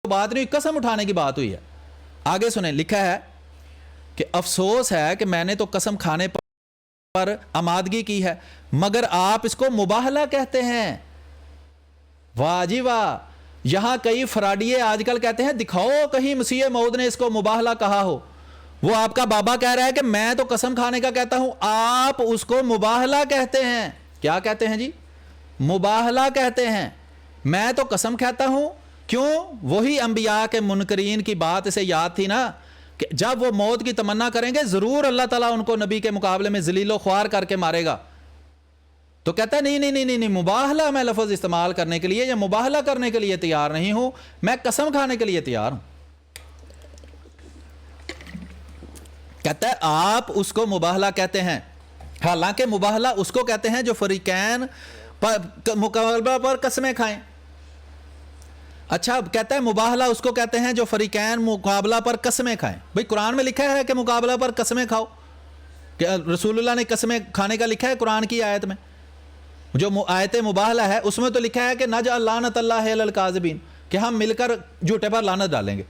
بات نہیں ہوئی, قسم اٹھانے کی بات ہوئی ہے. آگے سنیں, لکھا ہے کہ افسوس ہے کہ میں نے تو قسم کھانے پر آمادگی کی ہے مگر آپ اس کو مباہلہ کہتے ہیں. واہ جی واہ. یہاں کئی فراڈیے آج کل کہتے ہیں دکھاؤ کہیں مسیح موعود نے اس کو مباہلہ کہا ہو. وہ آپ کا بابا کہہ رہا ہے کہ میں تو قسم کھانے کا کہتا ہوں, آپ اس کو مباہلہ کہتے ہیں. کیا کہتے ہیں جی؟ مباہلہ کہتے ہیں. میں تو قسم کھاتا ہوں. کیوں؟ وہی انبیاء کے منکرین کی بات اسے یاد تھی نا کہ جب وہ موت کی تمنا کریں گے ضرور اللہ تعالیٰ ان کو نبی کے مقابلے میں ذلیل و خوار کر کے مارے گا. تو کہتا ہے نہیں, مباہلہ میں لفظ استعمال کرنے کے لیے یا مباہلہ کرنے کے لیے تیار نہیں ہوں, میں قسم کھانے کے لیے تیار ہوں. کہتا ہے آپ اس کو مباہلہ کہتے ہیں, حالانکہ مباہلہ اس کو کہتے ہیں جو فریقین مقابلہ پر قسمیں کھائیں. اچھا, کہتا ہے مباہلہ اس کو کہتے ہیں جو فریقین مقابلہ پر قسمیں کھائیں. بھئی قرآن میں لکھا ہے کہ مقابلہ پر قسمیں کھاؤ, کہ رسول اللہ نے قسمیں کھانے کا لکھا ہے قرآن کی آیت میں. جو آیت مباہلہ ہے اس میں تو لکھا ہے کہ نجعل لعنت اللہ علی الکاذبین, کہ ہم مل کر جھوٹے پر لعنت ڈالیں گے.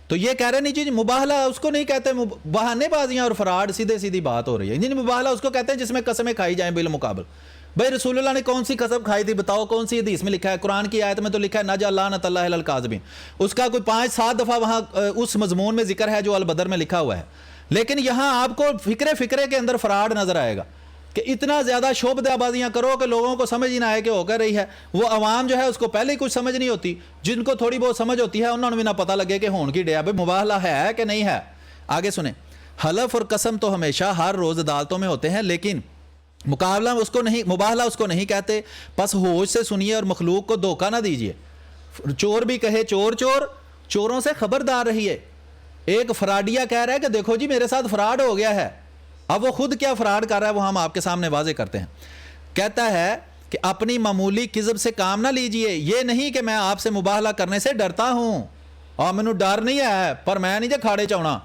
تو یہ کہہ رہے نہیں جی مباہلہ اس کو نہیں کہتے, بہانے بازیاں اور فراڈ سیدھی بات ہو رہی ہے. یعنی مباہلہ اس کو کہتے ہیں جس میں قسمیں کھائی جائیں بالمقابل. بھئی رسول اللہ نے کون سی قسم کھائی تھی بتاؤ, کون سی حدیث میں لکھا ہے؟ قرآن کی آیت میں تو لکھا ہے نجعل لعنت اللہ علی الکاذبین. اس کا کوئی 5-7 دفعہ وہاں اس مضمون میں ذکر ہے جو البدر میں لکھا ہوا ہے. لیکن یہاں آپ کو فکرے کے اندر فراڈ نظر آئے گا کہ اتنا زیادہ شعبدہ بازیاں کرو کہ لوگوں کو سمجھ ہی نہ آئے کہ ہو کر رہی ہے. وہ عوام جو ہے اس کو پہلے ہی کچھ سمجھ نہیں ہوتی, جن کو تھوڑی بہت سمجھ ہوتی ہے انہوں نے بھی نہ پتہ لگے کہ ہون کی ڈیا. بھائی مباہلہ ہے کہ نہیں ہے؟ آگے سنیں. حلف اور قسم تو ہمیشہ ہر روز عدالتوں میں ہوتے ہیں, لیکن مقابلہ اس کو نہیں, مباہلہ اس کو نہیں کہتے. پس ہوش سے سنیے اور مخلوق کو دھوکہ نہ دیجیے. چور بھی کہے چور, چوروں سے خبردار رہیے. ایک فراڈیا کہہ رہا ہے کہ دیکھو جی میرے ساتھ فراڈ ہو گیا ہے. اب وہ خود کیا فراڈ کر رہا ہے وہ ہم آپ کے سامنے واضح کرتے ہیں. کہتا ہے کہ اپنی معمولی کذب سے کام نہ لیجئے. یہ نہیں کہ میں آپ سے مباہلہ کرنے سے ڈرتا ہوں, اور مینوں ڈر نہیں ہے, پر میں نہیں جے کھاڑے چ آنا.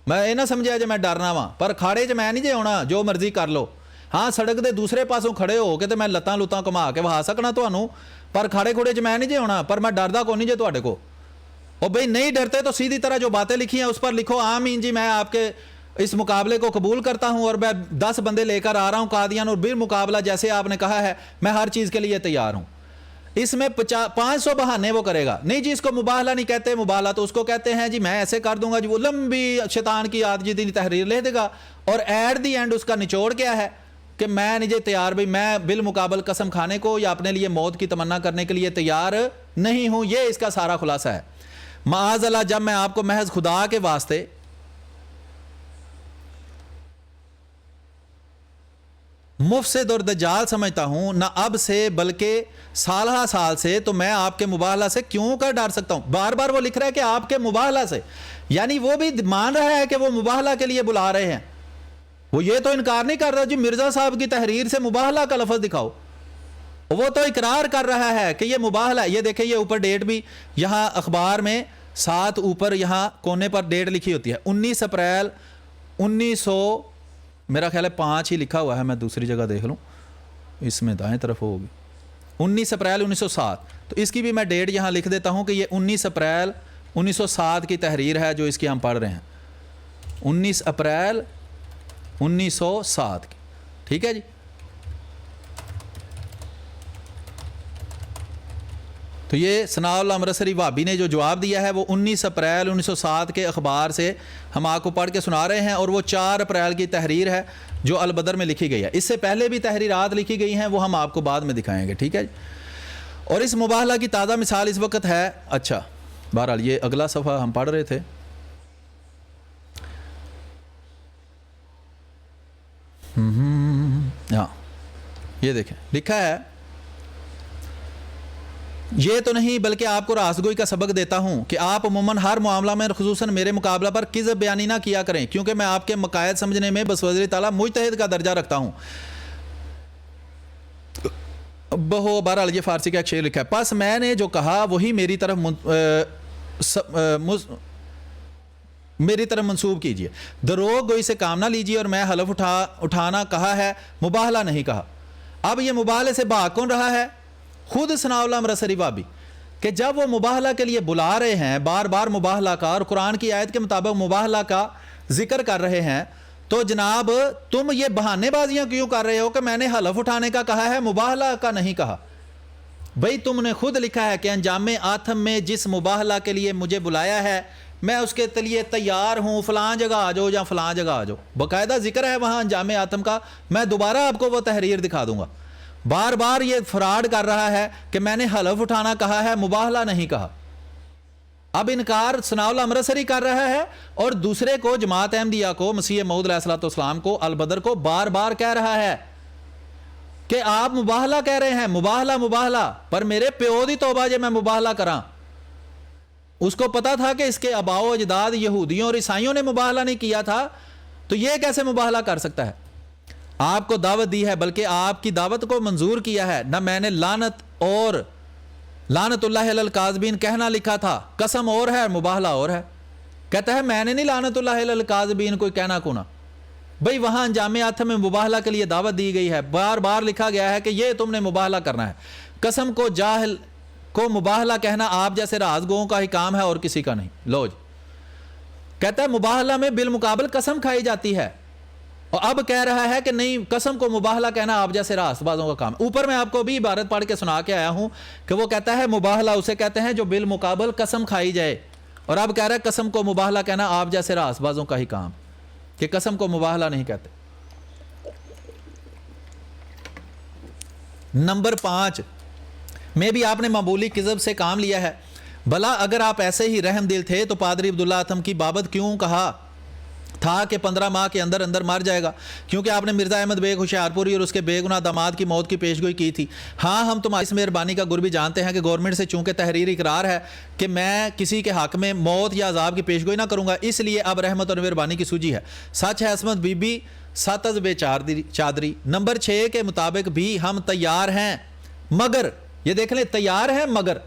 میں یہ نہ سمجھا جے میں ڈرنا وا, پر کھاڑے چ میں نہیں جے آنا, جو مرضی کر لو. ہاں سڑک دے دوسرے پاسوں کھڑے ہو کے تو میں لتاں گھما کے وہا سکنا تھانوں, پر کھاڑے کھوڑے چ میں نہیں جے آنا. پر میں ڈردا کو نہیں جے تواڈے کو. اور بھئی نہیں ڈرتے تو سیدھی طرح جو باتیں لکھی ہیں اس پر لکھو آمین جی میں آپ کے اس مقابلے کو قبول کرتا ہوں, اور میں 10 بندے لے کر آ رہا ہوں قادیان, اور بالمقابلہ جیسے آپ نے کہا ہے میں ہر چیز کے لیے تیار ہوں. اس میں 500 بہانے وہ کرے گا. نہیں جی اس کو مباہلہ نہیں کہتے, مباہلہ تو اس کو کہتے ہیں جی میں ایسے کر دوں گا جی, وہ لمبی شیطان کی آدھی تحریر لے دے گا, اور ایٹ دی اینڈ اس کا نچوڑ کیا ہے کہ میں نہیں تیار, بھئی میں بالمقابل قسم کھانے کو یا اپنے لیے موت کی تمنا کرنے کے لیے تیار نہیں ہوں. یہ اس کا سارا خلاصہ ہے. معاذ اللہ, جب میں آپ کو محض خدا کے واسطے مفسد اور دجال سمجھتا ہوں نہ اب سے بلکہ سالہ سال سے, تو میں آپ کے مباہلہ سے کیوں کر ڈر سکتا ہوں. بار بار وہ لکھ رہا ہے کہ آپ کے مباہلہ سے, یعنی وہ بھی مان رہا ہے کہ وہ مباہلہ کے لیے بلا رہے ہیں. وہ یہ تو انکار نہیں کر رہا جی مرزا صاحب کی تحریر سے مباہلہ کا لفظ دکھاؤ. وہ تو اقرار کر رہا ہے کہ یہ مباہلہ. یہ دیکھیں یہ اوپر ڈیٹ بھی یہاں اخبار میں 7 اوپر یہاں کونے پر ڈیٹ لکھی ہوتی ہے, 19 اپریل 1900 میرا خیال ہے 5 ہی لکھا ہوا ہے, میں دوسری جگہ دیکھ لوں, اس میں دائیں طرف ہوگی 19 اپریل 1907. تو اس کی بھی میں ڈیٹ یہاں لکھ دیتا ہوں کہ یہ 19 اپریل 1907 کی تحریر ہے جو اس کی ہم پڑھ رہے ہیں. 19 اپریل 1907 کی, ٹھیک ہے جی. تو یہ ثناء اللہ امرتسری وہابی نے جو جواب دیا ہے وہ 19 اپریل 1907 کے اخبار سے ہم آپ کو پڑھ کے سنا رہے ہیں, اور وہ 4 اپریل کی تحریر ہے جو البدر میں لکھی گئی ہے. اس سے پہلے بھی تحریرات لکھی گئی ہیں, وہ ہم آپ کو بعد میں دکھائیں گے, ٹھیک ہے جی. اور اس مباہلہ کی تازہ مثال اس وقت ہے. اچھا بہرحال یہ اگلا صفحہ ہم پڑھ رہے تھے. ہاں یہ دیکھیں لکھا ہے, یہ تو نہیں بلکہ آپ کو راستگوئی کا سبق دیتا ہوں کہ آپ عموماً ہر معاملہ میں خصوصاً میرے مقابلہ پر کذب بیانی نہ کیا کریں, کیونکہ میں آپ کے مقاصد سمجھنے میں بسوزر تعالیٰ مجتہد کا درجہ رکھتا ہوں. بہرحال یہ فارسی کا ایک شعر لکھا ہے. پس میں نے جو کہا وہی میری طرف منسوب کیجئے. دروغ گوئی سے کام نہ لیجئے, اور میں حلف اٹھانا کہا ہے, مباہلہ نہیں کہا. اب یہ مباہلے سے بھاگ کون رہا ہے؟ خود ثناء اللہ امرتسری وہابی. کہ جب وہ مباہلہ کے لیے بلا رہے ہیں بار بار مباہلہ کا اور قرآن کی آیت کے مطابق مباہلہ کا ذکر کر رہے ہیں تو جناب تم یہ بہانے بازیاں کیوں کر رہے ہو کہ میں نے حلف اٹھانے کا کہا ہے مباہلہ کا نہیں کہا؟ بھئی تم نے خود لکھا ہے کہ انجام آتم میں جس مباہلہ کے لیے مجھے بلایا ہے میں اس کے لیے تیار ہوں، فلاں جگہ آ جاؤ یا فلاں جگہ آ جاؤ، باقاعدہ ذکر ہے وہاں انجام آتم کا، میں دوبارہ آپ کو وہ تحریر دکھا دوں گا۔ بار بار یہ فراڈ کر رہا ہے کہ میں نے حلف اٹھانا کہا ہے مباہلہ نہیں کہا۔ اب انکار ثناء اللہ امرتسری کر رہا ہے اور دوسرے کو جماعت احمدیہ کو مسیح موعود علیہ السلام کو البدر کو بار بار کہہ رہا ہے کہ آپ مباہلہ کہہ رہے ہیں، مباہلہ پر میرے پیو دی توبہ جے میں مباہلہ کراں۔ اس کو پتا تھا کہ اس کے آباء و اجداد یہودیوں اور عیسائیوں نے مباہلہ نہیں کیا تھا، تو یہ کیسے مباہلہ کر سکتا ہے؟ آپ کو دعوت دی ہے، بلکہ آپ کی دعوت کو منظور کیا ہے نہ میں نے لعنت اور لعنت اللہ علی الکاذبین کہنا لکھا تھا، قسم اور ہے مباہلہ اور ہے۔ کہتا ہے میں نے نہیں لعنت اللہ علی الکاذبین کوئی کہنا کونا۔ بھئی وہاں انجام آتم میں مباہلہ کے لیے دعوت دی گئی ہے، بار بار لکھا گیا ہے کہ یہ تم نے مباہلہ کرنا ہے۔ قسم کو جاہل کو مباہلہ کہنا آپ جیسے رازگوؤں کا ہی کام ہے اور کسی کا نہیں۔ لو جی، کہتا ہے مباہلہ میں بالمقابل قسم کھائی جاتی ہے، اور اب کہہ رہا ہے کہ نہیں قسم کو مباہلہ کہنا آپ جیسے راست بازوں کا کام۔ اوپر میں آپ کو بھی عبارت پڑھ کے سنا کے آیا ہوں کہ وہ کہتا ہے مباہلہ اسے کہتے ہیں جو بالمقابل قسم کھائی جائے، اور اب کہہ رہا ہے قسم کو مباہلہ کہنا آپ جیسے راست بازوں کا ہی کام، کہ قسم کو مباہلہ نہیں کہتے۔ نمبر 5 میں بھی آپ نے معمولی کذب سے کام لیا ہے۔ بھلا اگر آپ ایسے ہی رحم دل تھے تو پادری عبداللہ اتم کی بابت کیوں کہا تھا کہ 15 ماہ کے اندر اندر مر جائے گا؟ کیونکہ آپ نے مرزا احمد بیگ ہوشیارپوری اور اس کے بے گناہ داماد کی موت کی پیشگوئی کی تھی۔ ہاں ہم تمہاری اس مہربانی کا گر بھی جانتے ہیں کہ گورنمنٹ سے چونکہ تحریر اقرار ہے کہ میں کسی کے حق میں موت یا عذاب کی پیشگوئی نہ کروں گا، اس لیے اب رحمت اور مہربانی کی سوجی ہے۔ سچ ہے عصمت بی بی ساتز بے چادری۔ نمبر 6 کے مطابق بھی ہم تیار ہیں، مگر یہ دیکھ لیں تیار ہیں مگر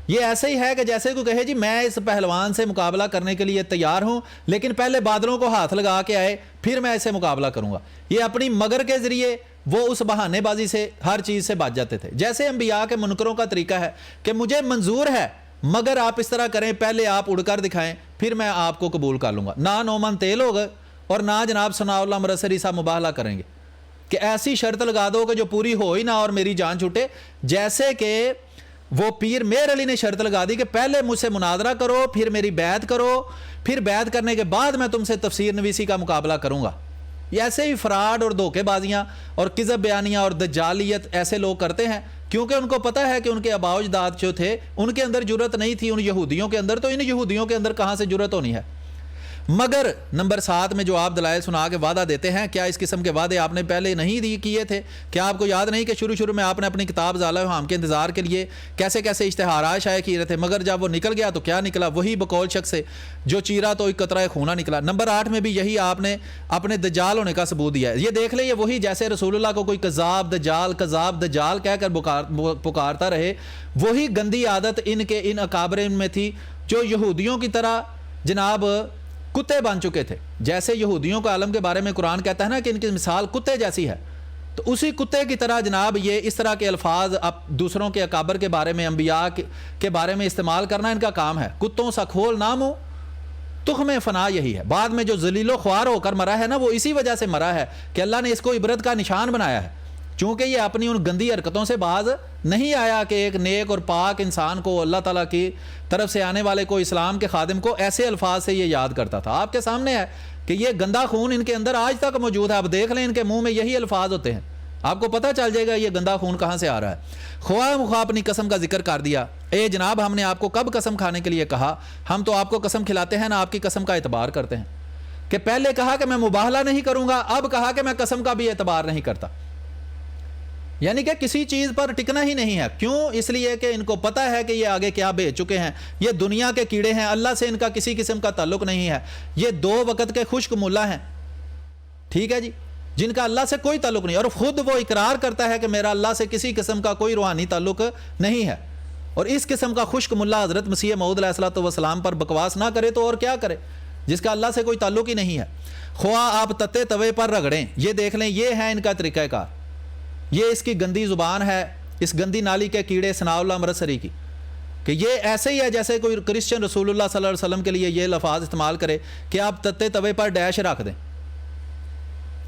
یہ ایسے ہی ہے کہ جیسے کوئی کہے جی میں اس پہلوان سے مقابلہ کرنے کے لیے تیار ہوں لیکن پہلے بادلوں کو ہاتھ لگا کے آئے پھر میں اسے مقابلہ کروں گا۔ یہ اپنی مگر کے ذریعے وہ اس بہانے بازی سے ہر چیز سے بچ جاتے تھے، جیسے انبیاء کے منکروں کا طریقہ ہے کہ مجھے منظور ہے مگر آپ اس طرح کریں، پہلے آپ اڑ کر دکھائیں پھر میں آپ کو قبول کر لوں گا۔ نہ نومن تیل ہوگا اور نہ جناب ثناء اللہ امرتسری صاحب مباہلہ کریں گے کہ ایسی شرط لگا دو کہ جو پوری ہو ہی نہ اور میری جان چھوٹے، جیسے کہ وہ پیر میر علی نے شرط لگا دی کہ پہلے مجھ سے مناظرہ کرو پھر میری بیعت کرو، پھر بیعت کرنے کے بعد میں تم سے تفسیر نویسی کا مقابلہ کروں گا۔ یہ ایسے ہی فراڈ اور دھوکے بازیاں اور کذب بیانیاں اور دجالیت ایسے لوگ کرتے ہیں، کیونکہ ان کو پتہ ہے کہ ان کے آباء و اجداد جو تھے ان کے اندر جرت نہیں تھی ان یہودیوں کے اندر، تو ان یہودیوں کے اندر کہاں سے جرت ہونی ہے۔ مگر نمبر 7 میں جو آپ دلائل سنا کے وعدہ دیتے ہیں، کیا اس قسم کے وعدے آپ نے پہلے نہیں کیے تھے؟ کیا آپ کو یاد نہیں کہ شروع میں آپ نے اپنی کتاب ضالع حام کے انتظار کے لیے کیسے کیسے اشتہارات شائع کیے رہے تھے، مگر جب وہ نکل گیا تو کیا نکلا؟ وہی بقول شخص سے جو چیرا تو ایک قطرہ خونہ نکلا۔ نمبر 8 میں بھی یہی آپ نے اپنے دجال ہونے کا ثبوت دیا ہے۔ یہ دیکھ لیں، یہ وہی جیسے رسول اللہ کو کوئی کذاب دجال کہہ کر پکارتا رہے، وہی گندی عادت ان اکابر میں تھی جو یہودیوں کی طرح جناب کتے بن چکے تھے۔ جیسے یہودیوں کا عالم کے بارے میں قرآن کہتا ہے نا کہ ان کی مثال کتے جیسی ہے، تو اسی کتے کی طرح جناب یہ اس طرح کے الفاظ دوسروں کے اکابر کے بارے میں، انبیاء کے بارے میں استعمال کرنا ان کا کام ہے۔ کتوں سا کھول نام ہو تخم فنا یہی ہے۔ بعد میں جو ذلیل و خوار ہو کر مرا ہے نا، وہ اسی وجہ سے مرا ہے کہ اللہ نے اس کو عبرت کا نشان بنایا ہے، چونکہ یہ اپنی ان گندی حرکتوں سے باز نہیں آیا کہ ایک نیک اور پاک انسان کو اللہ تعالیٰ کی طرف سے آنے والے کو، اسلام کے خادم کو ایسے الفاظ سے یہ یاد کرتا تھا۔ آپ کے سامنے ہے کہ یہ گندا خون ان کے اندر آج تک موجود ہے۔ اب دیکھ لیں ان کے منہ میں یہی الفاظ ہوتے ہیں، آپ کو پتہ چل جائے گا یہ گندا خون کہاں سے آ رہا ہے۔ خواہ مخواہ اپنی قسم کا ذکر کر دیا۔ اے جناب، ہم نے آپ کو کب قسم کھانے کے لیے کہا؟ ہم تو آپ کو قسم کھلاتے ہیں نہ آپ کی قسم کا اعتبار کرتے ہیں۔ کہ پہلے کہا کہ میں مباہلہ نہیں کروں گا، اب کہا کہ میں قسم کا بھی اعتبار نہیں کرتا، یعنی کہ کسی چیز پر ٹکنا ہی نہیں ہے۔ کیوں؟ اس لیے کہ ان کو پتہ ہے کہ یہ آگے کیا بھیج چکے ہیں، یہ دنیا کے کیڑے ہیں، اللہ سے ان کا کسی قسم کا تعلق نہیں ہے، یہ 2 وقت کے خشک ملا ہیں، ٹھیک ہے جی، جن کا اللہ سے کوئی تعلق نہیں، اور خود وہ اقرار کرتا ہے کہ میرا اللہ سے کسی قسم کا کوئی روحانی تعلق نہیں ہے۔ اور اس قسم کا خشک ملا حضرت مسیح موعود علیہ السلام پر بکواس نہ کرے تو اور کیا کرے، جس کا اللہ سے کوئی تعلق ہی نہیں ہے۔ خواہ آپ تتے توے پر رگڑیں، یہ دیکھ لیں، یہ ہے ان کا طریقہ کار، یہ اس کی گندی زبان ہے، اس گندی نالی کے کیڑے ثناء اللہ امرتسری کی۔ کہ یہ ایسے ہی ہے جیسے کوئی کرسچن رسول اللہ صلی اللہ علیہ وسلم کے لیے یہ لفاظ استعمال کرے کہ آپ تتے توے پر ڈیش رکھ دیں.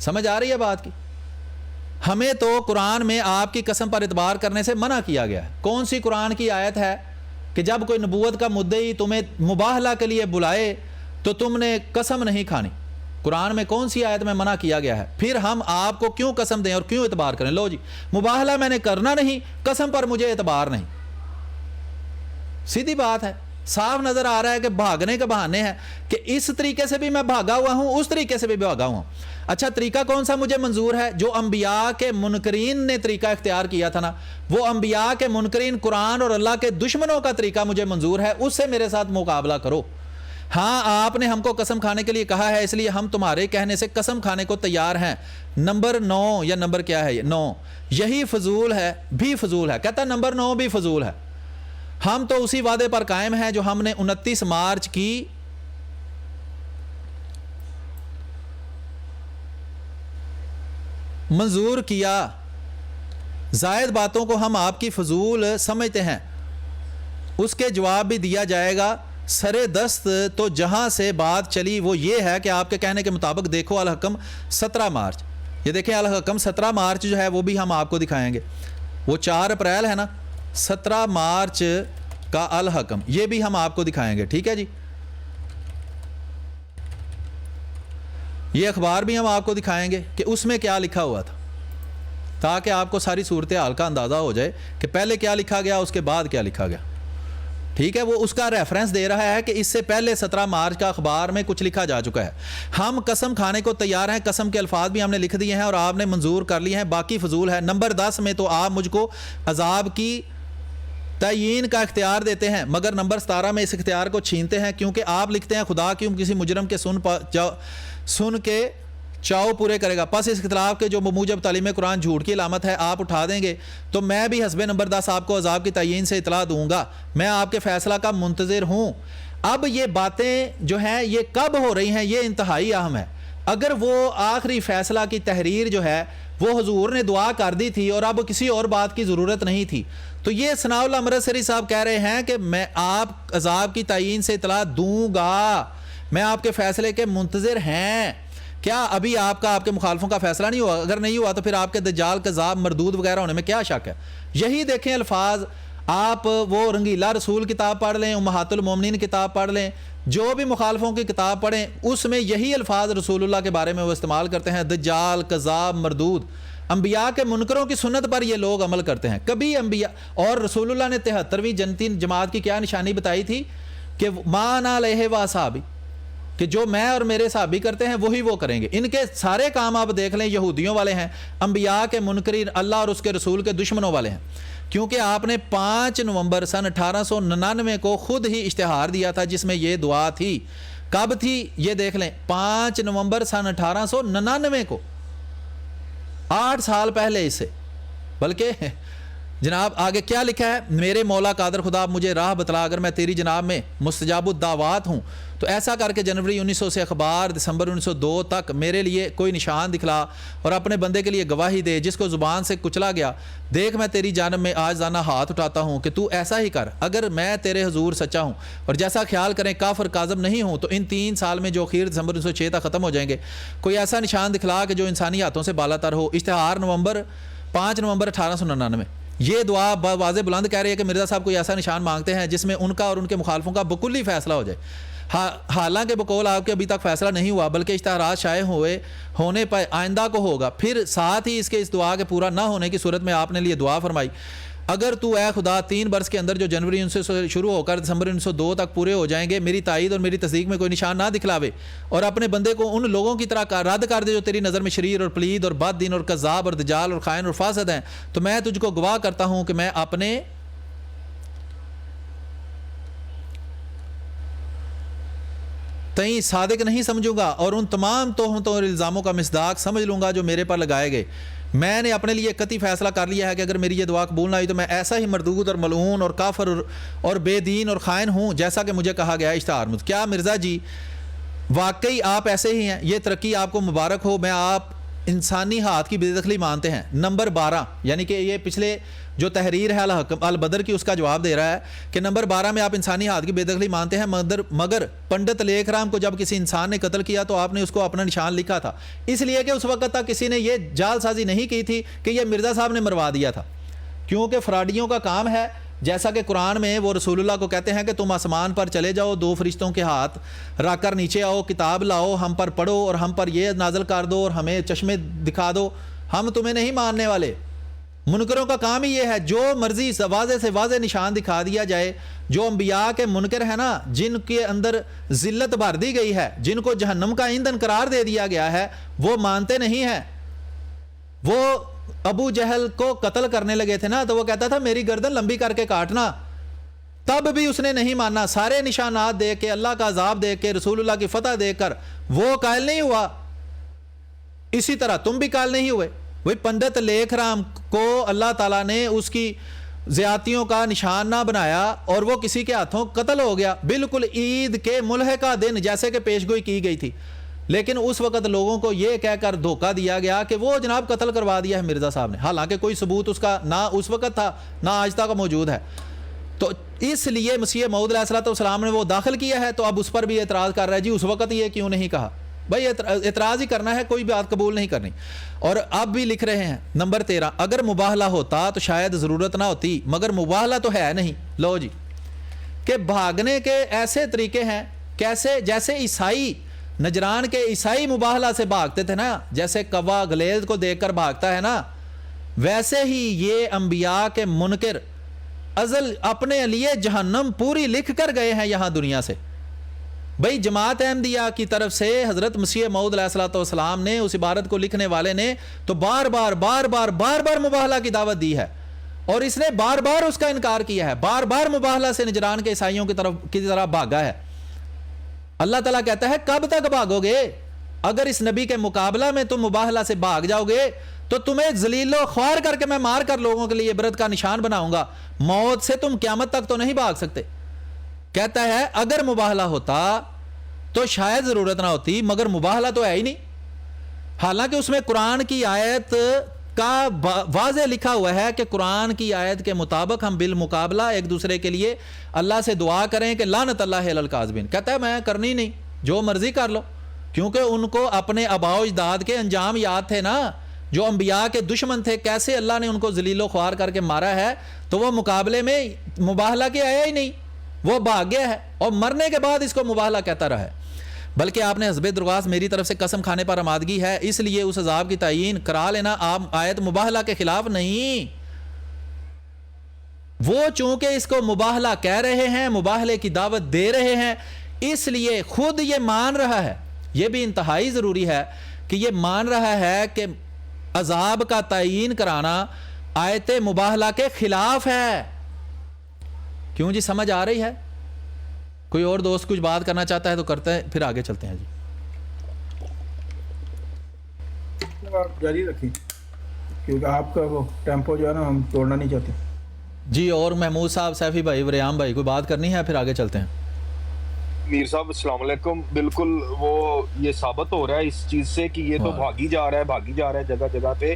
سمجھ آ رہی ہے بات کی؟ ہمیں تو قرآن میں آپ کی قسم پر اعتبار کرنے سے منع کیا گیا ہے. کون سی قرآن کی آیت ہے کہ جب کوئی نبوت کا مدعی تمہیں مباہلہ کے لیے بلائے تو تم نے قسم نہیں کھانی؟ قرآن میں کون سی آیت میں منع کیا گیا ہے؟ پھر ہم آپ کو کیوں قسم دیں اور کیوں اعتبار کریں؟ لو جی مباہلہ میں نے کرنا نہیں، قسم پر مجھے اعتبار نہیں. سیدھی بات ہے، صاف نظر آ رہا ہے کہ بھاگنے کے بہانے ہیں کہ اس طریقے سے بھی میں بھاگا ہوا ہوں، اس طریقے سے بھی بھاگا ہوا ہوں. اچھا طریقہ کون سا مجھے منظور ہے؟ جو انبیاء کے منکرین نے طریقہ اختیار کیا تھا نا، وہ انبیاء کے منکرین قرآن اور اللہ کے دشمنوں کا طریقہ مجھے منظور ہے، اس سے میرے ساتھ مقابلہ کرو. ہاں آپ نے ہم کو قسم کھانے کے لیے کہا ہے، اس لیے ہم تمہارے کہنے سے قسم کھانے کو تیار ہیں. نمبر 9 یا نمبر کیا ہے یہ 9، یہی فضول ہے بھی فضول ہے. کہتا ہے نمبر 9 بھی فضول ہے. ہم تو اسی وعدے پر قائم ہیں جو ہم نے 29 مارچ کی منظور کیا. زائد باتوں کو ہم آپ کی فضول سمجھتے ہیں، اس کے جواب بھی دیا جائے گا. سرے دست تو جہاں سے بات چلی وہ یہ ہے کہ آپ کے کہنے کے مطابق دیکھو الحکم 17 مارچ، یہ دیکھیں الحکم 17 مارچ جو ہے وہ بھی ہم آپ کو دکھائیں گے. وہ 4 اپریل ہے نا، 17 مارچ کا الحکم یہ بھی ہم آپ کو دکھائیں گے. ٹھیک ہے جی، یہ اخبار بھی ہم آپ کو دکھائیں گے کہ اس میں کیا لکھا ہوا تھا، تاکہ آپ کو ساری صورتحال کا اندازہ ہو جائے کہ پہلے کیا لکھا گیا اس کے بعد کیا لکھا گیا. ٹھیک ہے، وہ اس کا ریفرنس دے رہا ہے کہ اس سے پہلے 17 مارچ کا اخبار میں کچھ لکھا جا چکا ہے. ہم قسم کھانے کو تیار ہیں، قسم کے الفاظ بھی ہم نے لکھ دیے ہیں اور آپ نے منظور کر لیے ہیں، باقی فضول ہے. نمبر 10 میں تو آپ مجھ کو عذاب کی تعیین کا اختیار دیتے ہیں، مگر نمبر 17 میں اس اختیار کو چھینتے ہیں، کیونکہ آپ لکھتے ہیں خدا کیوں کسی مجرم کے سن کے چاؤ پورے کرے گا. پس اس اختلاف کے جو بموجب تعلیم قرآن جھوٹ کی علامت ہے آپ اٹھا دیں گے تو میں بھی حسب نمبر 10 آپ کو عذاب کی تعیین سے اطلاع دوں گا. میں آپ کے فیصلہ کا منتظر ہوں. اب یہ باتیں جو ہیں یہ کب ہو رہی ہیں، یہ انتہائی اہم ہے. اگر وہ آخری فیصلہ کی تحریر جو ہے وہ حضور نے دعا کر دی تھی اور اب کسی اور بات کی ضرورت نہیں تھی، تو یہ ثناء اللہ امرتسری صاحب کہہ رہے ہیں کہ میں آپ عذاب کی تعیین سے اطلاع دوں گا، میں آپ کے فیصلے کے منتظر ہیں. کیا ابھی آپ کے مخالفوں کا فیصلہ نہیں ہوا؟ اگر نہیں ہوا تو پھر آپ کے دجال کذاب مردود وغیرہ ہونے میں کیا شک ہے؟ یہی دیکھیں الفاظ، آپ وہ رنگیلا رسول کتاب پڑھ لیں، امہات المومنین کتاب پڑھ لیں، جو بھی مخالفوں کی کتاب پڑھیں اس میں یہی الفاظ رسول اللہ کے بارے میں وہ استعمال کرتے ہیں، دجال کذاب مردود. انبیاء کے منکروں کی سنت پر یہ لوگ عمل کرتے ہیں. کبھی انبیاء اور رسول اللہ نے 73ویں جنتی جماعت کی کیا نشانی بتائی تھی کہ ما انا علیہ و اصحابی، کہ جو میں اور میرے صحابی کرتے ہیں وہی وہ کریں گے. ان کے سارے کام آپ دیکھ لیں یہودیوں والے ہیں، انبیاء کے منکرین، اللہ اور اس کے رسول کے دشمنوں والے ہیں. کیونکہ آپ نے 5 نومبر سن 1899 کو خود ہی اشتہار دیا تھا جس میں یہ دعا تھی. کب تھی یہ دیکھ لیں، 5 نومبر سن 1899 کو، 8 سال پہلے اس سے. بلکہ جناب آگے کیا لکھا ہے، میرے مولا قادر خدا مجھے راہ بتلا، اگر میں تیری جناب میں مستجاب الدعوات ہوں تو ایسا کر کے جنوری 1900 سے اخبار دسمبر 1902 تک میرے لیے کوئی نشان دکھلا اور اپنے بندے کے لیے گواہی دے جس کو زبان سے کچلا گیا. دیکھ میں تیری جانب میں آج زانہ ہاتھ اٹھاتا ہوں کہ تو ایسا ہی کر. اگر میں تیرے حضور سچا ہوں اور جیسا خیال کریں کافر کاذب نہیں ہوں تو ان 3 سال میں جو اخیر دسمبر 1906 تک ختم ہو جائیں گے کوئی ایسا نشان دکھلا کہ جو انسانی ہاتھوں سے بالا تر ہو. اشتہار 5 نومبر 1899. یہ دعا واضح بلند کہہ رہی ہے کہ مرزا صاحب کوئی ایسا نشان مانگتے ہیں جس میں ان کا اور ان کے مخالفوں کا بکلی فیصلہ ہو جائے. حالانکہ بقول آپ کے ابھی تک فیصلہ نہیں ہوا بلکہ اشتہارات شائع ہونے پر آئندہ کو ہوگا. پھر ساتھ ہی اس دعا کے پورا نہ ہونے کی صورت میں آپ نے لیے دعا فرمائی، اگر تو اے خدا 3 برس کے اندر جو جنوری 1900 سے شروع ہو کر دسمبر 1902 تک پورے ہو جائیں گے میری تائید اور میری تصدیق میں کوئی نشان نہ دکھلاوے اور اپنے بندے کو ان لوگوں کی طرح رد کر دے جو تیری نظر میں شریر اور پلید اور بد دین اور کذاب اور دجال اور خائن اور فاسد ہیں، تو میں تجھ کو گواہ کرتا ہوں کہ میں اپنے تئیں صادق نہیں سمجھوں گا اور ان تمام تہمتوں اور الزاموں کا مصداق سمجھ لوں گا جو میرے پر لگائے گئے. میں نے اپنے لیے قطعی فیصلہ کر لیا ہے کہ اگر میری یہ دعا قبول نہ ہوئی تو میں ایسا ہی مردود اور ملعون اور کافر اور بے دین اور خائن ہوں جیسا کہ مجھے کہا گیا ہے اشتہار میں. کیا مرزا جی واقعی آپ ایسے ہی ہیں؟ یہ ترقی آپ کو مبارک ہو. میں آپ انسانی ہاتھ کی بے دخلی مانتے ہیں. نمبر 12 یعنی کہ یہ پچھلے جو تحریر ہے البدر کی اس کا جواب دے رہا ہے کہ نمبر 12 میں آپ انسانی ہاتھ کی بے دخلی مانتے ہیں مگر پنڈت لیکھ رام کو جب کسی انسان نے قتل کیا تو آپ نے اس کو اپنا نشان لکھا تھا، اس لیے کہ اس وقت تک کسی نے یہ جال سازی نہیں کی تھی کہ یہ مرزا صاحب نے مروا دیا تھا، کیونکہ فراڈیوں کا کام ہے. جیسا کہ قرآن میں وہ رسول اللہ کو کہتے ہیں کہ تم آسمان پر چلے جاؤ، 2 فرشتوں کے ہاتھ رکھ کر نیچے آؤ، کتاب لاؤ، ہم پر پڑھو اور ہم پر یہ نازل کر دو اور ہمیں چشمے دکھا دو، ہم تمہیں نہیں ماننے والے. منکروں کا کام ہی یہ ہے، جو مرضی واضح سے واضح نشان دکھا دیا جائے. جو انبیاء کے منکر ہیں نا، جن کے اندر ذلت بھر دی گئی ہے، جن کو جہنم کا ایندھن قرار دے دیا گیا ہے، وہ مانتے نہیں ہیں. وہ ابو جہل کو قتل کرنے لگے تھے نا، تو وہ کہتا تھا میری گردن لمبی کر کے کاٹنا، تب بھی اس نے نہیں ماننا. سارے نشانات دے کے، اللہ کا عذاب دے کے، رسول اللہ کی فتح دے کر وہ قائل نہیں ہوا. اسی طرح تم بھی قائل نہیں ہوئے. وہی پنڈت لیکھ رام کو اللہ تعالیٰ نے اس کی زیادتیوں کا نشان نہ بنایا اور وہ کسی کے ہاتھوں قتل ہو گیا، بالکل عید کے ملحقہ دن جیسے کہ پیشگوئی کی گئی تھی. لیکن اس وقت لوگوں کو یہ کہہ کر دھوکہ دیا گیا کہ وہ جناب قتل کروا دیا ہے مرزا صاحب نے، حالانکہ کوئی ثبوت اس کا نہ اس وقت تھا نہ آج تک موجود ہے. تو اس لیے مسیح موعود علیہ السلام نے وہ داخل کیا ہے، تو اب اس پر بھی اعتراض کر رہا ہے جی اس وقت یہ کیوں نہیں کہا. بھائی اعتراض ہی کرنا ہے، کوئی بات قبول نہیں کرنی. اور اب بھی لکھ رہے ہیں نمبر 13، اگر مباہلہ ہوتا تو شاید ضرورت نہ ہوتی، مگر مباہلہ تو ہے نہیں. لو جی، کہ بھاگنے کے ایسے طریقے ہیں کیسے، جیسے عیسائی نجران کے عیسائی مباہلہ سے بھاگتے تھے نا، جیسے کوا گلیز کو دیکھ کر بھاگتا ہے نا، ویسے ہی یہ انبیاء کے منکر ازل اپنے لیے جہنم پوری لکھ کر گئے ہیں یہاں دنیا سے. بھئی جماعت احمدیہ کی طرف سے حضرت مسیح موعود علیہ السلام نے، اس عبارت کو لکھنے والے نے تو بار بار مباہلہ کی دعوت دی ہے، اور اس نے بار بار اس کا انکار کیا ہے، بار بار مباہلہ سے نجران کے عیسائیوں کی طرف بھاگا ہے. اللہ تعالیٰ کہتا ہے کب تک بھاگو گے؟ اگر اس نبی کے مقابلہ میں تم مباہلہ سے بھاگ جاؤ گے تو تمہیں ذلیل و خوار کر کے میں مار کر لوگوں کے لیے عبرت کا نشان بناؤں گا. موت سے تم قیامت تک تو نہیں بھاگ سکتے. کہتا ہے اگر مباہلہ ہوتا تو شاید ضرورت نہ ہوتی، مگر مباہلہ تو ہے ہی نہیں. حالانکہ اس میں قرآن کی آیت کا واضح لکھا ہوا ہے کہ قرآن کی آیت کے مطابق ہم بالمقابلہ ایک دوسرے کے لیے اللہ سے دعا کریں کہ لعنت اللہ علی الکاذبین. کہتا ہے میں کرنی نہیں، جو مرضی کر لو، کیونکہ ان کو اپنے آباء و اجداد کے انجام یاد تھے نا، جو انبیاء کے دشمن تھے، کیسے اللہ نے ان کو ذلیل و خوار کر کے مارا ہے. تو وہ مقابلے میں مباہلہ کے آیا ہی نہیں، وہ بھاگ گیا ہے، اور مرنے کے بعد اس کو مباہلہ کہتا رہا ہے. بلکہ آپ نے حسب درواز میری طرف سے قسم کھانے پر آمادگی ہے، اس لیے اس عذاب کی تعیین کرا لینا. آپ آیت مباہلہ کے خلاف نہیں، وہ چونکہ اس کو مباہلہ کہہ رہے ہیں، مباہلے کی دعوت دے رہے ہیں، اس لیے خود یہ مان رہا ہے. یہ بھی انتہائی ضروری ہے کہ یہ مان رہا ہے کہ عذاب کا تعیین کرانا آیت مباہلہ کے خلاف ہے. کیوں جی، سمجھ آ رہی ہے؟ کوئی اور دوست کچھ بات کرنا چاہتا ہے تو کرتے ہیں، پھر آگے چلتے ہیں. جی آپ جاری رکھیں، کیونکہ آپ کا وہ ٹیمپو جو ہے نا ہم توڑنا نہیں چاہتے. جی، اور محمود صاحب، سیفی بھائی، وریام بھائی، کوئی بات کرنی ہے؟ پھر آگے چلتے ہیں. میر صاحب السلام علیکم. بالکل وہ یہ ثابت ہو رہا ہے اس چیز سے کہ یہ تو بھاگی جا رہا ہے جگہ جگہ پہ.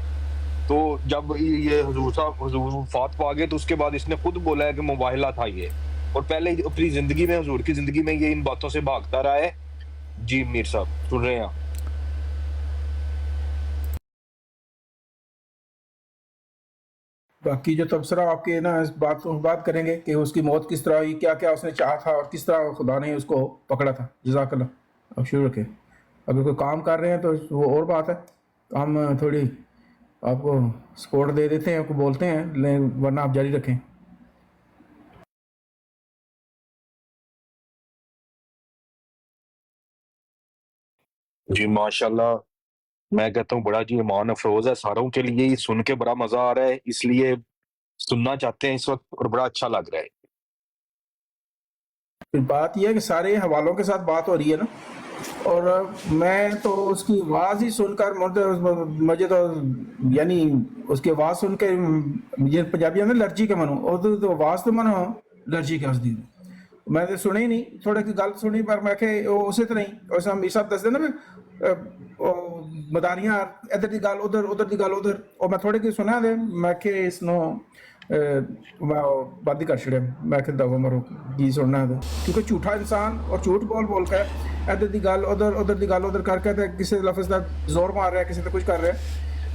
تو جب یہ حضور وفات پا گئے تو اس کے بعد اس نے خود بولا ہے کہ مباہلہ تھا یہ، اور پہلے اپنی زندگی میں، حضور کی زندگی میں یہ ان باتوں سے بھاگتا رہا ہے. جی میر صاحب سن رہے ہیں آپ؟ باقی جو تبصرہ آپ کے نا اس بات کریں گے کہ اس کی موت کس طرح ہوئی، کیا کیا اس نے چاہا تھا اور کس طرح خدا نے اس کو پکڑا تھا. جزاک اللہ. اب شروع رکھیں. اگر کوئی کام کر رہے ہیں تو وہ اور بات ہے، ہم تھوڑی آپ کو سپورٹ دے دیتے ہیں، آپ کو بولتے ہیں، ورنہ آپ جاری رکھیں. جی ماشاءاللہ، میں کہتا ہوں بڑا جی ایمان افروز ہے ساروں کے لیے، یہ سن کے بڑا مزہ آ رہا ہے، اس لیے سننا چاہتے ہیں اس وقت، اور بڑا اچھا لگ رہا ہے. پھر بات یہ ہے کہ سارے حوالوں کے ساتھ بات ہو رہی ہے نا، اور میں تو اس کی آواز ہی سن کر مجھے تو یعنی اس کی آواز سن کے یہ پنجابی میں لرجی کے منو، اردو تو آواز تو منو لرجی کے اس دی میں تو سنی نہیں، تھوڑے کی گل سنی پر میں کہ اسی طرح ہی، اور میر صاحب دس دینا ਮਦਾਰੀਆਂ ਇੱਧਰ ਦੀ ਗੱਲ ਉਧਰ ਦੀ ਗੱਲ ਉਧਰ ਉਹ ਮੈਂ ਥੋੜੇ ਕਿ ਸੁਣਿਆ ਦੇ ਮੈਂ ਕਿ ਇਸ ਨੂੰ ਮੈਂ ਬੰਦ ਹੀ ਕਰ ਛੜਿਆ ਮੈਂ ਕਿ ਦਵਾ ਮਰੋ ਕੀ ਸੁਣਨਾ ਹੈ ਕਿਉਂਕਿ ਝੂਠਾ ਇਨਸਾਨ ਔਰ ਝੂਠ ਬੋਲ ਕੇ ਇੱਧਰ ਦੀ ਗੱਲ ਉਧਰ ਦੀ ਗੱਲ ਉਧਰ ਕਰਕੇ ਤੇ ਕਿਸੇ ਲਫ਼ਜ਼ ਦਾ ਜ਼ੋਰ ਮਾਰ ਰਿਹਾ ਕਿਸੇ ਤੇ ਕੁਝ ਕਰ ਰਿਹਾ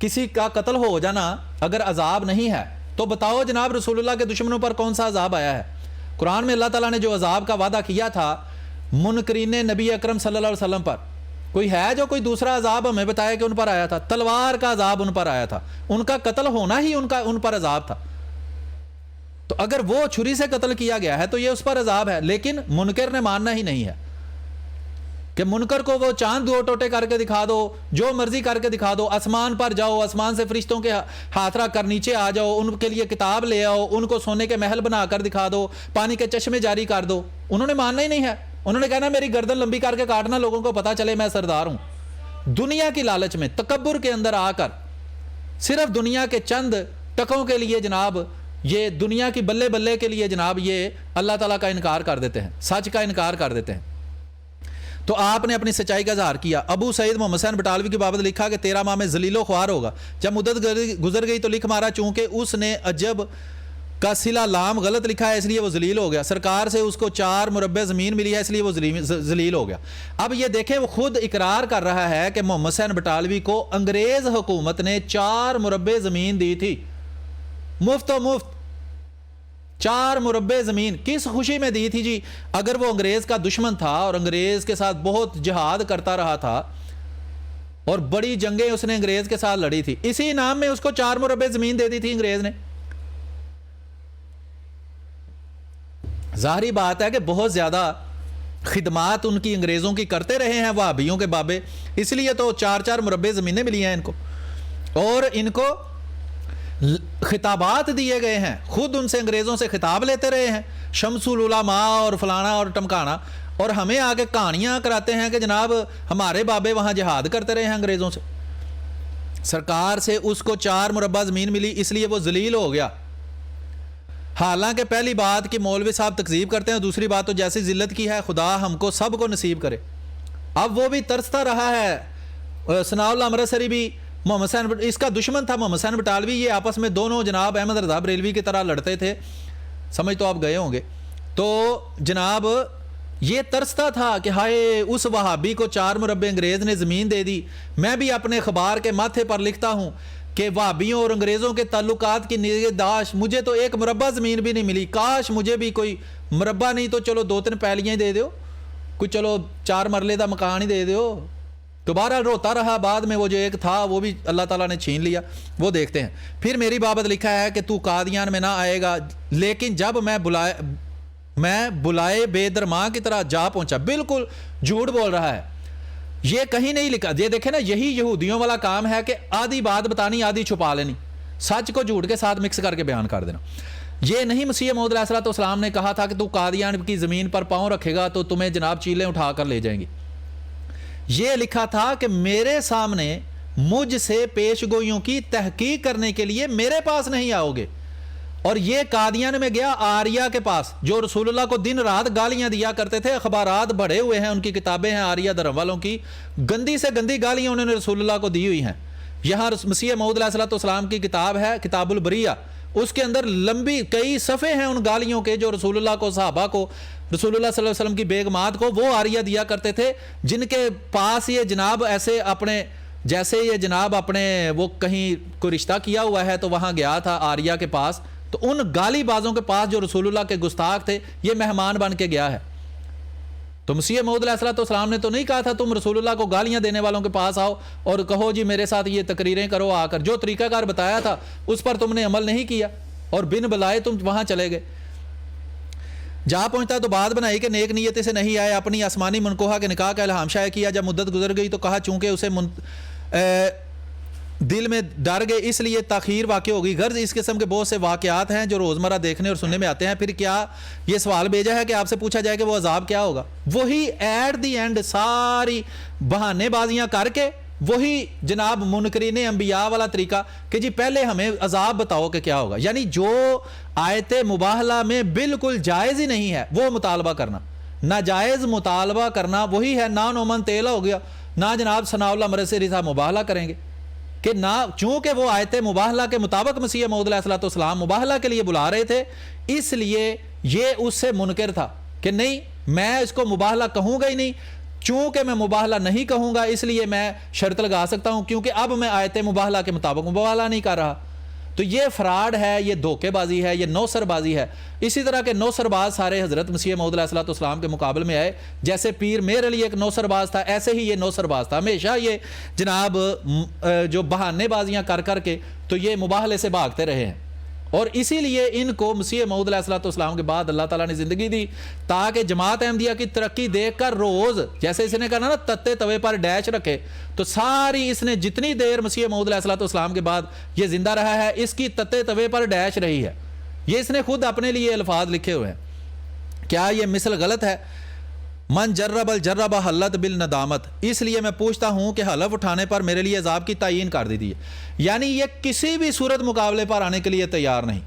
کسی کا قتل ہو جانا اگر عذاب نہیں ہے تو بتاؤ جناب رسول اللہ کے دشمنوں پر کون سا عذاب آیا ہے؟ قرآن میں اللہ تعالیٰ نے جو عذاب کا وعدہ کیا تھا منکرین نبی اکرم صلی اللہ علیہ وسلم پر، کوئی ہے جو کوئی دوسرا عذاب ہمیں بتایا کہ ان پر آیا تھا؟ تلوار کا عذاب ان پر آیا تھا، ان کا قتل ہونا ہی ان پر عذاب تھا. تو اگر وہ چھری سے قتل کیا گیا ہے تو یہ اس پر عذاب ہے. لیکن منکر نے ماننا ہی نہیں ہے کہ منکر کو وہ چاند دو ٹوٹے کر کے دکھا دو، جو مرضی کر کے دکھا دو، آسمان پر جاؤ، آسمان سے فرشتوں کے ہاتھ رکھ کر نیچے آ جاؤ، ان کے لیے کتاب لے آؤ، ان کو سونے کے محل بنا کر دکھا دو، پانی کے چشمے جاری کر دو. انہوں نے ماننا ہی نہیں ہے. انہوں نے کہنا میری گردن لمبی کر کے کاٹنا، لوگوں کو پتا چلے میں سردار ہوں. دنیا کی لالچ میں، تکبر کے اندر آ کر صرف دنیا کے چند ٹکوں کے لیے جناب، یہ دنیا کی بلے بلے کے لیے جناب یہ اللہ تعالیٰ کا انکار کر دیتے ہیں، سچ کا انکار کر دیتے ہیں. تو آپ نے اپنی سچائی کا اظہار کیا. ابو سعید محمد حسین بٹالوی کی بابت لکھا کہ 13 ماہ میں ذلیل و خوار ہوگا. جب مدت گزر گئی تو لکھ مارا چونکہ اس نے عجب کا صلہ لام غلط لکھا ہے اس لیے وہ ذلیل ہو گیا. سرکار سے اس کو 4 مربع زمین ملی ہے اس لیے وہ ذلیل ہو گیا. اب یہ دیکھیں وہ خود اقرار کر رہا ہے کہ محمد حسین بٹالوی کو انگریز حکومت نے 4 مربع زمین دی تھی، مفت و مفت 4 مربع زمین. کس خوشی میں دی تھی جی؟ اگر وہ انگریز کا دشمن تھا اور انگریز کے ساتھ بہت جہاد کرتا رہا تھا اور بڑی جنگیں اس نے انگریز کے ساتھ لڑی تھی، اسی نام میں اس کو 4 مربع زمین دے دی تھی انگریز نے. ظاہری بات ہے کہ بہت زیادہ خدمات ان کی انگریزوں کی کرتے رہے ہیں وہابیوں کے بابے، اس لیے تو 4 مربع زمینیں ملی ہیں ان کو، اور ان کو خطابات دیے گئے ہیں، خود ان سے انگریزوں سے خطاب لیتے رہے ہیں، شمس العلماء اور فلانا اور ٹمکانا، اور ہمیں آگے کہانیاں کراتے ہیں کہ جناب ہمارے بابے وہاں جہاد کرتے رہے ہیں انگریزوں سے. سرکار سے اس کو 4 مربع زمین ملی اس لیے وہ ذلیل ہو گیا. حالانکہ پہلی بات کہ مولوی صاحب تکذیب کرتے ہیں، دوسری بات تو جیسی ذلت کی ہے خدا ہم کو سب کو نصیب کرے. اب وہ بھی ترستا رہا ہے. ثناء اللہ امرتسری بھی محمد حسین اس کا دشمن تھا محمد حسین بٹالوی. یہ آپس میں دونوں جناب احمد رضا بریلوی کی طرح لڑتے تھے، سمجھ تو آپ گئے ہوں گے. تو جناب یہ ترستا تھا کہ ہائے اس وہابی کو 4 مربع انگریز نے زمین دے دی. میں بھی اپنے اخبار کے ماتھے پر لکھتا ہوں کہ وہابیوں اور انگریزوں کے تعلقات کی نگہداشت، مجھے تو 1 مربع زمین بھی نہیں ملی، کاش مجھے بھی کوئی مربع نہیں تو چلو 2-3 پیلیاں ہی دے دیو، کوئی چلو 4 مرلے دا مکان ہی دے دیو. دوبارہ روتا رہا، بعد میں وہ جو ایک تھا وہ بھی اللہ تعالیٰ نے چھین لیا. وہ دیکھتے ہیں. پھر میری بابت لکھا ہے کہ تو قادیان میں نہ آئے گا، لیکن جب میں بلائے بے درماں کی طرح جا پہنچا. بالکل جھوٹ بول رہا ہے، یہ کہیں نہیں لکھا. یہ دیکھیں نا، یہی یہودیوں والا کام ہے کہ آدھی بات بتانی آدھی چھپا لینی، سچ کو جھوٹ کے ساتھ مکس کر کے بیان کر دینا. یہ نہیں مسیح موعود علیہ السلام نے کہا تھا کہ تو قادیان کی زمین پر پاؤں رکھے گا تو تمہیں جناب چیلیں اٹھا کر لے جائیں گی. یہ لکھا تھا کہ میرے سامنے مجھ سے پیش گوئیوں کی تحقیق کرنے کے لیے میرے پاس نہیں آؤ گے. اور یہ قادیان میں گیا آریہ کے پاس جو رسول اللہ کو دن رات گالیاں دیا کرتے تھے. اخبارات بڑھے ہوئے ہیں، ان کی کتابیں ہیں آریہ دھرم والوں کی، گندی سے گندی گالیاں انہوں نے رسول اللہ کو دی ہوئی ہیں. یہاں مسیح موعود علیہ السلام کی کتاب ہے کتاب البریہ، اس کے اندر لمبی کئی صفحے ہیں ان گالیوں کے جو رسول اللہ کو، صحابہ کو، رسول اللہ صلی اللہ علیہ وسلم کی بیگمات کو وہ آریہ دیا کرتے تھے، جن کے پاس یہ جناب ایسے اپنے جیسے یہ جناب اپنے وہ کہیں کوئی رشتہ کیا ہوا ہے تو وہاں گیا تھا آریہ کے پاس، تو ان گالی بازوں کے پاس جو رسول اللہ کے گستاخ تھے یہ مہمان بن کے گیا ہے. تو مسیح موعود علیہ السلام نے تو نہیں کہا تھا تم رسول اللہ کو گالیاں دینے والوں کے پاس آؤ اور کہو جی میرے ساتھ یہ تقریریں کرو آ کر. جو طریقہ کار بتایا تھا اس پر تم نے عمل نہیں کیا اور بن بلائے تم وہاں چلے گئے. جہاں پہنچتا تو بات بنائی کہ نیک نیتی سے نہیں آئے، اپنی آسمانی منقوہ کے نکاح کا الہام شائع کیا. جب مدت گزر گئی تو کہا چونکہ اسے دل میں ڈر گئے اس لیے تاخیر واقع ہوگی. غرض اس قسم کے بہت سے واقعات ہیں جو روزمرہ دیکھنے اور سننے میں آتے ہیں. پھر کیا یہ سوال بھیجا ہے کہ آپ سے پوچھا جائے کہ وہ عذاب کیا ہوگا؟ وہی ایٹ دی اینڈ ساری بہانے بازیاں کر کے وہی جناب منکرین انبیاء والا طریقہ کہ جی پہلے ہمیں عذاب بتاؤ کہ کیا ہوگا. یعنی جو آیت مباہلہ میں بالکل جائز ہی نہیں ہے وہ مطالبہ کرنا، ناجائز مطالبہ کرنا وہی ہے نا نومن تیلا ہو گیا. نہ جناب ثناء اللہ مرسری صاحب مباہلہ کریں گے کہ نہ، چونکہ وہ آیت مباہلہ کے مطابق مسیح موعود علیہ السلام مباہلہ کے لیے بلا رہے تھے، اس لیے یہ اس سے منکر تھا کہ نہیں میں اس کو مباہلہ کہوں گا ہی نہیں. چونکہ میں مباہلہ نہیں کہوں گا اس لیے میں شرط لگا سکتا ہوں، کیونکہ اب میں آیت مباہلہ کے مطابق مباہلہ نہیں کر رہا۔ تو یہ فراڈ ہے، یہ دھوکے بازی ہے، یہ نوسر بازی ہے۔ اسی طرح کے نوسر باز سارے حضرت مسیح موعود علیہ السلام کے مقابل میں آئے۔ جیسے پیر میر علی ایک نوسر باز تھا، ایسے ہی یہ نوسر باز تھا۔ ہمیشہ یہ جناب جو بہانے بازیاں کر کر کے تو یہ مباہلے سے بھاگتے رہے ہیں، اور اسی لیے ان کو مسیح موعود علیہ السلام کے بعد اللہ تعالیٰ نے زندگی دی تاکہ جماعت احمدیہ کی ترقی دیکھ کر روز، جیسے اس نے کہا نا تتے توے پر ڈیش رکھے، تو ساری اس نے جتنی دیر مسیح موعود علیہ السلام کے بعد یہ زندہ رہا ہے اس کی تتے توے پر ڈیش رہی ہے۔ یہ اس نے خود اپنے لیے الفاظ لکھے ہوئے ہیں۔ کیا یہ مثل غلط ہے؟ من جرب الجرب حلت بالندامت، اس لیے میں پوچھتا ہوں کہ حلف اٹھانے پر میرے لیے عذاب کی تعین کر دی ہے، یعنی یہ کسی بھی صورت مقابلے پر آنے کے لیے تیار نہیں۔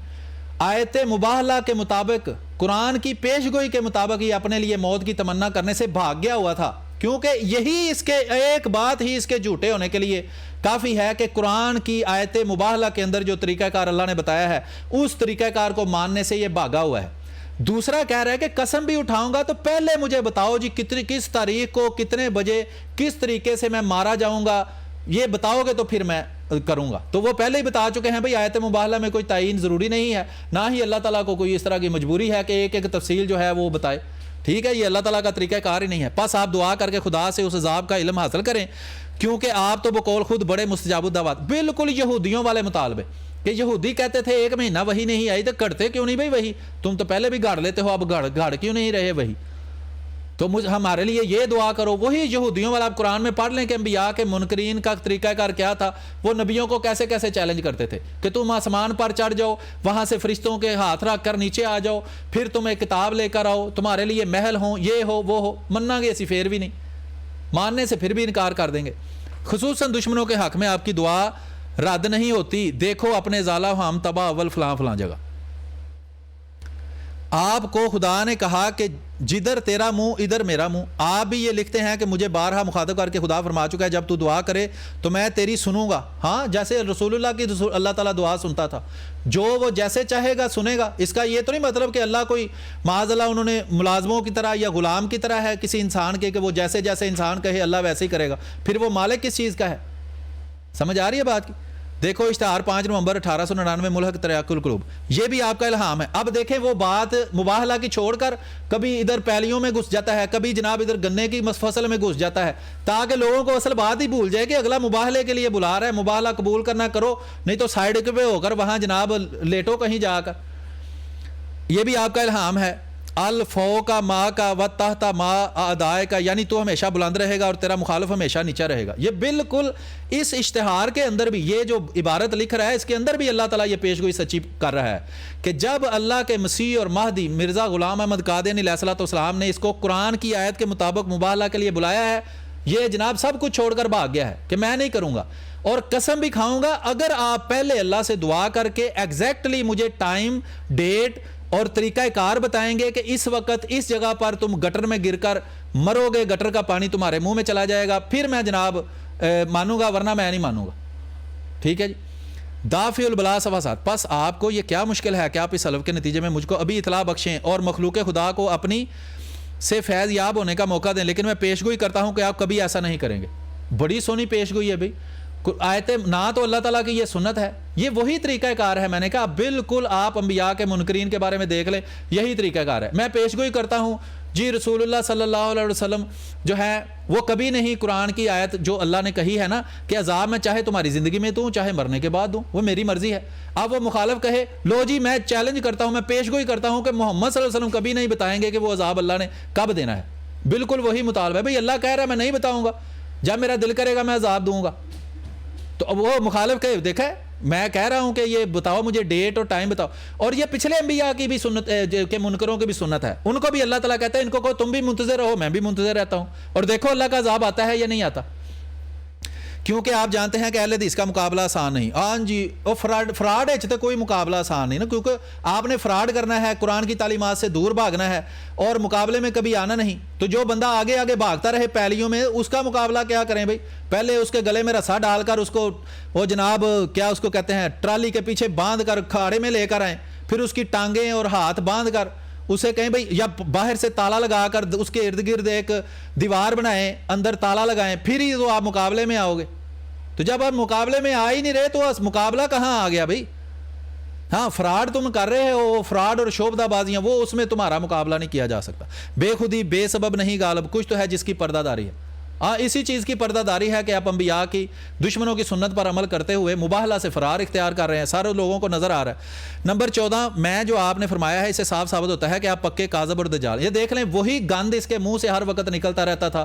آیت مباہلہ کے مطابق، قرآن کی پیش گوئی کے مطابق یہ اپنے لیے موت کی تمنا کرنے سے بھاگ گیا ہوا تھا، کیونکہ یہی اس کے ایک بات ہی اس کے جھوٹے ہونے کے لیے کافی ہے کہ قرآن کی آیت مباہلہ کے اندر جو طریقہ کار اللہ نے بتایا ہے اس طریقہ کار کو ماننے سے یہ بھاگا ہوا ہے۔ دوسرا کہہ رہا ہے کہ قسم بھی اٹھاؤں گا تو پہلے مجھے بتاؤ جی کس تاریخ کو کتنے بجے کس طریقے سے میں مارا جاؤں گا، یہ بتاؤ گے تو پھر میں کروں گا۔ تو وہ پہلے ہی بتا چکے ہیں بھئی آیت مباہلہ میں کوئی تعین ضروری نہیں ہے، نہ ہی اللہ تعالیٰ کو کوئی اس طرح کی مجبوری ہے کہ ایک ایک تفصیل جو ہے وہ بتائے۔ ٹھیک ہے، یہ اللہ تعالیٰ کا طریقہ کار ہی نہیں ہے۔ بس آپ دعا کر کے خدا سے اس عذاب کا علم حاصل کریں، کیونکہ آپ تو بقول خود بڑے مستجاب الدعوات، بالکل یہودیوں والے مطالبے کہ یہودی کہتے تھے 1 مہینہ وہی نہیں آئی تو کٹتے کیوں نہیں بھائی وہی، تم تو پہلے بھی گاڑ لیتے ہو، اب گاڑ کیوں نہیں رہے وہی؟ تو ہمارے لیے یہ دعا کرو، وہی یہودیوں والا آپ قرآن میں پڑھ لیں کہ انبیاء کے منکرین کا طریقہ کار کیا تھا، وہ نبیوں کو کیسے کیسے چیلنج کرتے تھے کہ تم آسمان پر چڑھ جاؤ، وہاں سے فرشتوں کے ہاتھ رکھ کر نیچے آ جاؤ، پھر تم ایک کتاب لے کر آؤ، تمہارے لیے محل ہوں، یہ ہو وہ ہو، مننا گے اسی پھر بھی نہیں ماننے سے، پھر بھی انکار کر دیں گے۔ خصوصاً دشمنوں کے حق میں آپ کی دعا رد نہیں ہوتی، دیکھو اپنے ازالہ ہم تباہ اول فلاں فلاں جگہ۔ آپ کو خدا نے کہا کہ جدھر تیرا منہ ادھر میرا منہ، آپ بھی یہ لکھتے ہیں کہ مجھے بارہا مخاطب کر کے خدا فرما چکا ہے جب تو دعا کرے تو میں تیری سنوں گا۔ ہاں، جیسے رسول اللہ کی اللہ تعالیٰ دعا سنتا تھا، جو وہ جیسے چاہے گا سنے گا۔ اس کا یہ تو نہیں مطلب کہ اللہ کوئی معاذ اللہ انہوں نے ملازموں کی طرح یا غلام کی طرح ہے کسی انسان کے کہ وہ جیسے جیسے انسان کہے اللہ ویسے ہی کرے گا، پھر وہ مالک کس چیز کا ہے؟ سمجھ آ رہی ہے بات کی؟ دیکھو اشتہار 5 نومبر 1899 ملحق تریاق القلوب، یہ بھی آپ کا الہام ہے۔ اب دیکھیں وہ بات مباہلہ کی چھوڑ کر کبھی ادھر پیلیوں میں گھس جاتا ہے، کبھی جناب ادھر گنے کی فصل میں گھس جاتا ہے، تاکہ لوگوں کو اصل بات ہی بھول جائے کہ اگلا مباہلے کے لیے بلا رہا ہے، مباہلہ قبول کرنا کرو، نہیں تو سائیڈ پہ ہو کر وہاں جناب لیٹو کہیں جا کر۔ یہ بھی آپ کا الہام ہے۔ الفوق ما کا و تحت ما اعدائے کا، یعنی تو ہمیشہ بلند رہے گا اور تیرا مخالف ہمیشہ نیچا رہے گا۔ یہ بالکل اس اشتہار کے اندر بھی یہ جو عبارت لکھ رہا ہے اس کے اندر بھی اللہ تعالیٰ یہ پیش گوئی سچی کر رہا ہے کہ جب اللہ کے مسیح اور مہدی مرزا غلام احمد قادیانی علیہ السلام نے اس کو قرآن کی آیت کے مطابق مباہلہ کے لیے بلایا ہے، یہ جناب سب کچھ چھوڑ کر بھاگ گیا ہے کہ میں نہیں کروں گا، اور قسم بھی کھاؤں گا اگر آپ پہلے اللہ سے دعا کر کے ایگزیکٹلی مجھے ٹائم، ڈیٹ اور طریقہ کار بتائیں گے کہ اس وقت اس جگہ پر تم گٹر میں گر کر مرو گے، گٹر کا پانی تمہارے منہ میں چلا جائے گا، پھر میں جناب مانوں گا، ورنہ میں نہیں مانوں گا۔ ٹھیک ہے جی، دافع البلا صفحہ 7۔ پس آپ کو یہ کیا مشکل ہے کہ آپ اس حلف کے نتیجے میں مجھ کو ابھی اطلاع بخشیں اور مخلوق خدا کو اپنی سے فیض یاب ہونے کا موقع دیں، لیکن میں پیش گوئی کرتا ہوں کہ آپ کبھی ایسا نہیں کریں گے۔ بڑی سونی پیش گوئی ہے بھائی، آیت نہ تو اللہ تعالیٰ کی یہ سنت ہے، یہ وہی طریقہ کار ہے۔ میں نے کہا بالکل آپ انبیاء کے منکرین کے بارے میں دیکھ لیں، یہی طریقہ کار ہے۔ میں پیش گوئی کرتا ہوں جی رسول اللہ صلی اللہ علیہ وسلم جو ہے وہ کبھی نہیں قرآن کی آیت جو اللہ نے کہی ہے نا کہ عذاب میں چاہے تمہاری زندگی میں دوں چاہے مرنے کے بعد دوں، وہ میری مرضی ہے۔ اب وہ مخالف کہے لو جی میں چیلنج کرتا ہوں، میں پیش گوئی کرتا ہوں کہ محمد صلی اللہ علیہ وسلم کبھی نہیں بتائیں گے کہ وہ عذاب اللہ نے کب دینا ہے۔ بالکل وہی مطالبہ ہے بھئی، اللہ کہہ رہا ہے میں نہیں بتاؤں گا، جب میرا دل کرے گا میں عذاب دوں گا۔ تو اب وہ مخالف کہے دیکھا ہے میں کہہ رہا ہوں کہ یہ بتاؤ مجھے ڈیٹ اور ٹائم بتاؤ، اور یہ پچھلے انبیاء کی بھی سنت کہ منکروں کی بھی سنت ہے، ان کو بھی اللہ تعالیٰ کہتا ہے ان کو تم بھی منتظر رہو، میں بھی منتظر رہتا ہوں، اور دیکھو اللہ کا عذاب آتا ہے یا نہیں آتا، کیونکہ آپ جانتے ہیں کہ اہل حدیث کا مقابلہ آسان نہیں۔ ہاں جی، اور فراڈ ہے تو کوئی مقابلہ آسان نہیں نا، کیونکہ آپ نے فراڈ کرنا ہے، قرآن کی تعلیمات سے دور بھاگنا ہے اور مقابلے میں کبھی آنا نہیں۔ تو جو بندہ آگے آگے بھاگتا رہے پیلیوں میں، اس کا مقابلہ کیا کریں بھائی؟ پہلے اس کے گلے میں رسا ڈال کر اس کو وہ جناب کیا اس کو کہتے ہیں ٹرالی کے پیچھے باندھ کر کھاڑے میں لے کر آئیں، پھر اس کی ٹانگیں اور ہاتھ باندھ کر اسے کہیں بھائی یا باہر سے تالا لگا کر اس کے ارد گرد ایک دیوار بنائیں, اندر تالا لگائیں, پھر ہی تو آپ مقابلے میں آؤ گے. تو جب آپ مقابلے میں آ ہی نہیں رہے تو مقابلہ کہاں آ گیا بھائی؟ ہاں فراڈ تم کر رہے ہو, فراڈ اور شعبدہ بازیاں, وہ اس میں تمہارا مقابلہ نہیں کیا جا سکتا. بے خودی بے سبب نہیں غالب, کچھ تو ہے جس کی پردہ داری ہے. ہاں اسی چیز کی پردہ داری ہے کہ آپ انبیاء کی دشمنوں کی سنت پر عمل کرتے ہوئے مباہلہ سے فرار اختیار کر رہے ہیں, سارے لوگوں کو نظر آ رہا ہے. نمبر 14 میں جو آپ نے فرمایا ہے, اسے صاف ثابت ہوتا ہے کہ آپ پکے کاذب اور دجال. یہ دیکھ لیں وہی گند اس کے منہ سے ہر وقت نکلتا رہتا تھا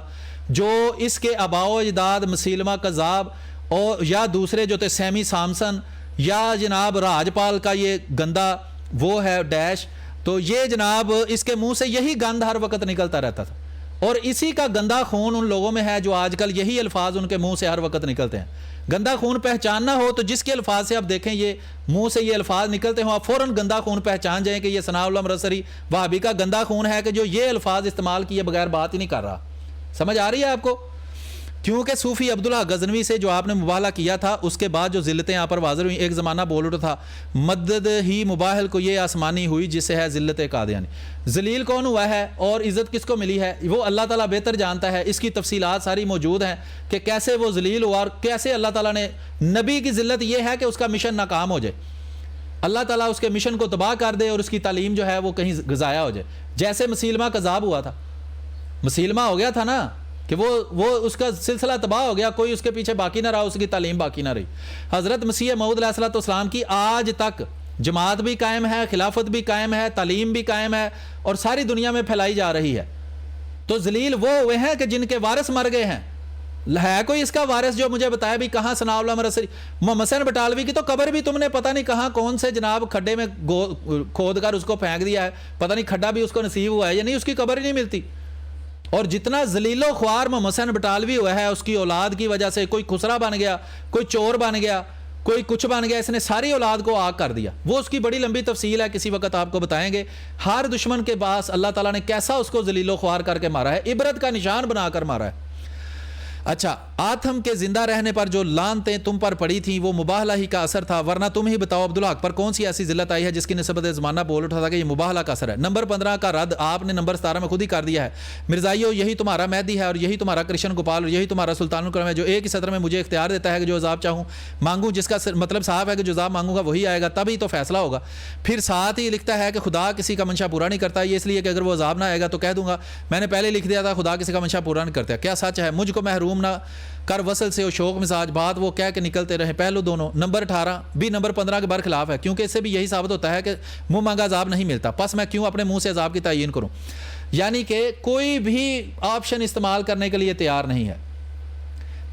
جو اس کے آباء و اجداد مسیلمہ کذاب اور یا دوسرے جو تھے سیمی سامسن یا جناب راجپال کا یہ گندا وہ ہے ڈیش, تو یہ جناب اس کے منہ سے یہی گند ہر وقت نکلتا رہتا تھا. اور اسی کا گندا خون ان لوگوں میں ہے جو آج کل یہی الفاظ ان کے منہ سے ہر وقت نکلتے ہیں. گندا خون پہچاننا ہو تو جس کے الفاظ سے آپ دیکھیں یہ منہ سے یہ الفاظ نکلتے ہوں, آپ فوراً گندا خون پہچان جائیں کہ یہ ثناء اللہ مرسری وہابی کا گندا خون ہے کہ جو یہ الفاظ استعمال کیے بغیر بات ہی نہیں کر رہا. سمجھ آ رہی ہے آپ کو؟ کیونکہ صوفی عبداللہ غزنوی سے جو آپ نے مباہلہ کیا تھا اس کے بعد جو ذلتیں یہاں پر واضح ہوئیں, ایک زمانہ بول اٹھا تھا مدد ہی مباہل کو یہ آسمانی ہوئی جس سے ہے ذلت قادیانی. ذلیل کون ہوا ہے اور عزت کس کو ملی ہے وہ اللہ تعالیٰ بہتر جانتا ہے. اس کی تفصیلات ساری موجود ہیں کہ کیسے وہ ذلیل ہوا اور کیسے اللہ تعالیٰ نے, نبی کی ذلت یہ ہے کہ اس کا مشن ناکام ہو جائے, اللہ تعالیٰ اس کے مشن کو تباہ کر دے اور اس کی تعلیم جو ہے وہ کہیں ضائع ہو جائے. جیسے مسیلمہ کذاب ہوا تھا, مسیلمہ ہو گیا تھا نا کہ وہ اس کا سلسلہ تباہ ہو گیا, کوئی اس کے پیچھے باقی نہ رہا, اس کی تعلیم باقی نہ رہی. حضرت مسیح موعود علیہ السلام کی آج تک جماعت بھی قائم ہے, خلافت بھی قائم ہے, تعلیم بھی قائم ہے اور ساری دنیا میں پھیلائی جا رہی ہے. تو ذلیل وہ ہوئے ہیں کہ جن کے وارث مر گئے ہیں. ہے کوئی اس کا وارث جو مجھے بتایا بھی کہاں ثناء اللہ مرسری محمد حسین بٹالوی کی تو قبر بھی تم نے پتہ نہیں کہاں کون سے جناب کھڈے میں کھود کر اس کو پھینک دیا ہے, پتہ نہیں کھڈا بھی اس کو نصیب ہوا ہے یا نہیں, اس کی قبر ہی نہیں ملتی. اور جتنا ذلیل و خوار محمد حسین بٹالوی ہوا ہے اس کی اولاد کی وجہ سے, کوئی خسرا بن گیا, کوئی چور بن گیا, کوئی کچھ بن گیا, اس نے ساری اولاد کو آگ کر دیا. وہ اس کی بڑی لمبی تفصیل ہے, کسی وقت آپ کو بتائیں گے. ہر دشمن کے پاس اللہ تعالیٰ نے کیسا اس کو ذلیل و خوار کر کے مارا ہے, عبرت کا نشان بنا کر مارا ہے. اچھا, آتم کے زندہ رہنے پر جو لعنتیں تم پر پڑی تھیں وہ مباہلہ ہی کا اثر تھا, ورنہ تم ہی بتاؤ عبدالحق پر کون سی ایسی ذلت آئی ہے جس کی نسبت زمانہ بول اٹھا تھا کہ یہ مباہلہ کا اثر ہے. نمبر 15 کا رد آپ نے نمبر 17 میں خود ہی کر دیا ہے. مرزائیو یہی تمہارا مہدی ہے اور یہی تمہارا کرشن گوپال اور یہی تمہارا سلطان الکرم ہے جو ایک ہی سطر میں مجھے اختیار دیتا ہے کہ جو عذاب چاہوں مانگوں, جس کا مطلب صاف ہے کہ جو عذاب مانگوں گا وہی آئے گا, تبھی تو فیصلہ ہوگا. پھر ساتھ ہی لکھتا ہے کہ خدا کسی کا منشا پورا نہیں کرتا, یہ اس لیے کہ اگر وہ عذاب نہ آئے گا تو کہہ دوں گا میں نے پہلے لکھ دیا تھا خدا کسی کا منشا پورا نہیں کرتا. کیا سچ ہے؟ مجھ کو محروم نہ کر وصل سے وہ شوق مزاج, بات وہ کہہ کے نکلتے رہے پہلو دونوں. نمبر 18 بھی نمبر 15 کے برخلاف ہے, کیونکہ اس سے بھی یہی ثابت ہوتا ہے کہ منہ مانگا عذاب نہیں ملتا, پس میں کیوں اپنے منہ سے عذاب کی تعین کروں. یعنی کہ کوئی بھی آپشن استعمال کرنے کے لیے تیار نہیں ہے.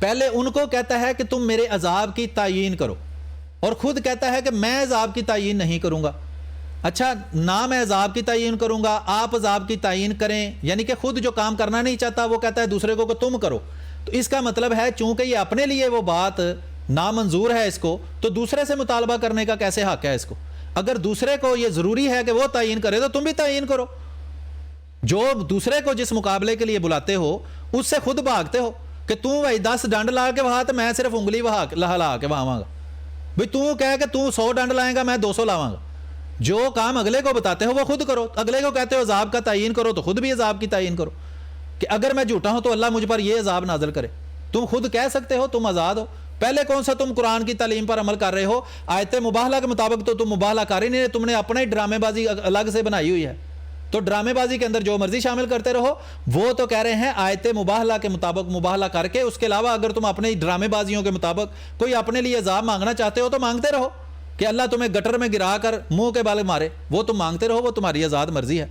پہلے ان کو کہتا ہے کہ تم میرے عذاب کی تعین کرو اور خود کہتا ہے کہ میں عذاب کی تعین نہیں کروں گا. اچھا, نہ میں عذاب کی تعین کروں گا, آپ عذاب کی تعین کریں, یعنی کہ خود جو کام کرنا نہیں چاہتا وہ کہتا ہے دوسرے کو کہ تم کرو. تو اس کا مطلب ہے چونکہ یہ اپنے لیے وہ بات نامنظور ہے اس کو, تو دوسرے سے مطالبہ کرنے کا کیسے حق ہے اس کو؟ اگر دوسرے کو یہ ضروری ہے کہ وہ تعین کرے تو تم بھی تعین کرو. جو دوسرے کو جس مقابلے کے لیے بلاتے ہو اس سے خود بھاگتے ہو کہ تم بھائی 10 ڈنڈ لا کے وہاں تو میں صرف انگلی لا کے وہاں آواں گا. بھائی تم کہہ کہ تم 100 ڈنڈ لائیں گا میں 200 لاواں گا. جو کام اگلے کو بتاتے ہو وہ خود کرو. اگلے کو کہتے ہو عذاب کا تعین کرو تو خود بھی عذاب کی تعین کرو کہ اگر میں جھوٹا ہوں تو اللہ مجھ پر یہ عذاب نازل کرے. تم خود کہہ سکتے ہو, تم آزاد ہو. پہلے کون سا تم قرآن کی تعلیم پر عمل کر رہے ہو؟ آیت مباہلہ کے مطابق تو تم مباہلہ کر ہی نہیں, تم نے اپنا ہی ڈرامے بازی الگ سے بنائی ہوئی ہے. تو ڈرامے بازی کے اندر جو مرضی شامل کرتے رہو. وہ تو کہہ رہے ہیں آیت مباہلہ کے مطابق مباہلہ کر کے, اس کے علاوہ اگر تم اپنے ڈرامے بازیوں کے مطابق کوئی اپنے لیے عذاب مانگنا چاہتے ہو تو مانگتے رہو کہ اللہ تمہیں گٹر میں گرا کر منہ کے بال مارے, وہ تم مانگتے رہو, وہ تمہاری آزاد مرضی ہے.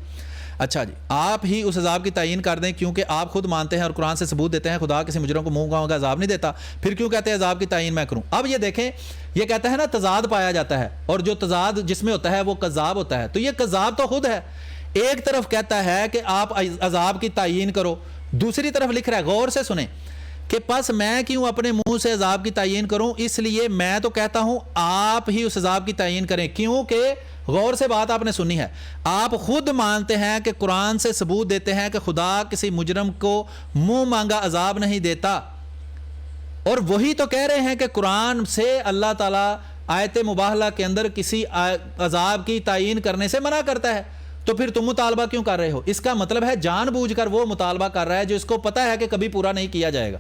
اچھا جی, آپ ہی اس عذاب کی تعین کر دیں کیونکہ آپ خود مانتے ہیں اور قرآن سے ثبوت دیتے ہیں خدا کسی مجرم کو منہ کا عذاب نہیں دیتا, پھر کیوں کہتے ہیں عذاب کی تعین میں کروں؟ اب یہ دیکھیں, یہ کہتا ہے نا تضاد پایا جاتا ہے اور جو تضاد جس میں ہوتا ہے وہ کذاب ہوتا ہے. تو یہ کذاب تو خود ہے, ایک طرف کہتا ہے کہ آپ عذاب کی تعین کرو, دوسری طرف لکھ رہا ہے, غور سے سنیں, کہ پس میں کیوں اپنے منہ سے عذاب کی تعین کروں, اس لیے میں تو کہتا ہوں آپ ہی اس عذاب کی تعین کریں. کیونکہ غور سے بات آپ نے سنی ہے, آپ خود مانتے ہیں کہ قرآن سے ثبوت دیتے ہیں کہ خدا کسی مجرم کو منہ مانگا عذاب نہیں دیتا, اور وہی تو کہہ رہے ہیں کہ قرآن سے اللہ تعالیٰ آیت مباہلہ کے اندر کسی عذاب کی تعین کرنے سے منع کرتا ہے. تو پھر تم مطالبہ کیوں کر رہے ہو؟ اس کا مطلب ہے جان بوجھ کر وہ مطالبہ کر رہا ہے جو اس کو پتہ ہے کہ کبھی پورا نہیں کیا جائے گا.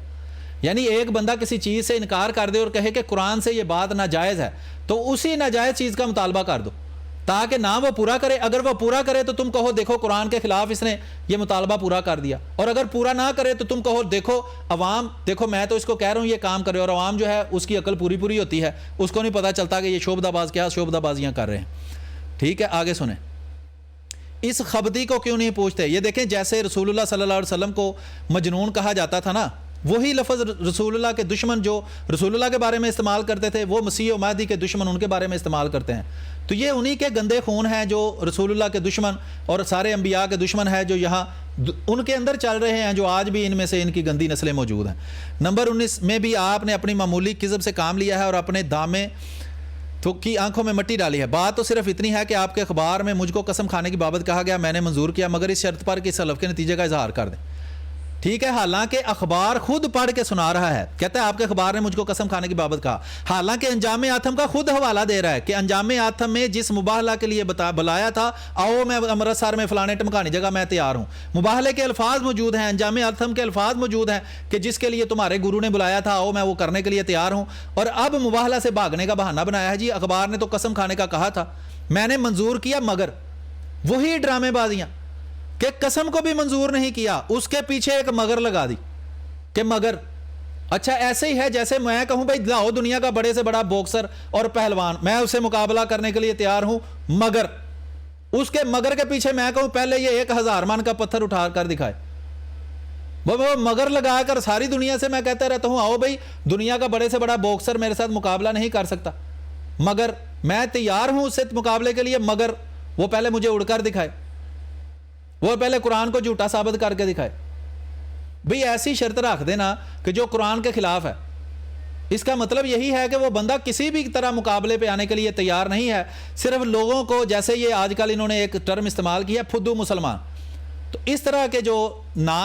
یعنی ایک بندہ کسی چیز سے انکار کر دے اور کہے کہ قرآن سے یہ بات ناجائز ہے تو اسی ناجائز چیز کا مطالبہ کر دو تاکہ نہ وہ پورا کرے. اگر وہ پورا کرے تو تم کہو دیکھو قرآن کے خلاف اس نے یہ مطالبہ پورا کر دیا, اور اگر پورا نہ کرے تو تم کہو دیکھو عوام, دیکھو میں تو اس کو کہہ رہا ہوں یہ کام کرے, اور عوام جو ہے اس کی عقل پوری ہوتی ہے, اس کو نہیں پتہ چلتا کہ یہ شعبدہ باز کیا شعبدہ بازیاں کر رہے ہیں. ٹھیک ہے, آگے سنیں. اس خبتی کو کیوں نہیں پوچھتے؟ یہ دیکھیں جیسے رسول اللہ صلی اللہ علیہ وسلم کو مجنون کہا جاتا تھا نا, وہی لفظ رسول اللہ کے دشمن جو رسول اللہ کے بارے میں استعمال کرتے تھے وہ مسیح و مہدی کے دشمن ان کے بارے میں استعمال کرتے ہیں. تو یہ انہی کے گندے خون ہیں جو رسول اللہ کے دشمن اور سارے انبیاء کے دشمن ہیں جو یہاں ان کے اندر چل رہے ہیں, جو آج بھی ان میں سے ان کی گندی نسلیں موجود ہیں. نمبر 19 میں بھی آپ نے اپنی معمولی کذب سے کام لیا ہے اور اپنے دامے تو کی آنکھوں میں مٹی ڈالی ہے. بات تو صرف اتنی ہے کہ آپ کے اخبار میں مجھ کو قسم کھانے کی بابت کہا گیا, میں نے منظور کیا مگر اس شرط پر کہ اس حلف کے نتیجے کا اظہار کر دیں. ٹھیک ہے, حالانکہ اخبار خود پڑھ کے سنا رہا ہے, کہتا ہے آپ کے اخبار نے مجھ کو قسم کھانے کی بابت کہا, حالانکہ انجام آتم کا خود حوالہ دے رہا ہے کہ انجام آتم میں جس مباہلہ کے لیے بلایا تھا آؤ میں امرتسر میں فلانے ٹمکانی جگہ میں تیار ہوں, مباہلے کے الفاظ موجود ہیں, انجام آتم کے الفاظ موجود ہیں کہ جس کے لیے تمہارے گرو نے بلایا تھا آؤ میں وہ کرنے کے لیے تیار ہوں, اور اب مباہلہ سے بھاگنے کا بہانہ بنایا ہے. جی اخبار نے تو قسم کھانے کا کہا تھا, میں نے منظور کیا, مگر وہی ڈرامے بازیاں کہ قسم کو بھی منظور نہیں کیا, اس کے پیچھے ایک مگر لگا دی کہ مگر. اچھا ایسے ہی ہے جیسے میں کہوں بھائی لاؤ دنیا کا بڑے سے بڑا باکسر اور پہلوان, میں اسے مقابلہ کرنے کے لیے تیار ہوں, مگر اس کے مگر کے پیچھے میں کہوں پہلے یہ 1000 من کا پتھر اٹھا کر دکھائے. وہ مگر لگا کر ساری دنیا سے میں کہتا رہتا ہوں آؤ بھائی دنیا کا بڑے سے بڑا باکسر میرے ساتھ مقابلہ نہیں کر سکتا, مگر میں تیار ہوں اس سے مقابلے کے لیے, مگر وہ پہلے مجھے اڑ کر دکھائے, وہ پہلے قرآن کو جھوٹا ثابت کر کے دکھائے. بھئی ایسی شرط رکھ دینا کہ جو قرآن کے خلاف ہے, اس کا مطلب یہی ہے کہ وہ بندہ کسی بھی طرح مقابلے پہ آنے کے لیے تیار نہیں ہے. صرف لوگوں کو جیسے یہ آج کل انہوں نے ایک ٹرم استعمال کیا پھدو مسلمان, تو اس طرح کے جو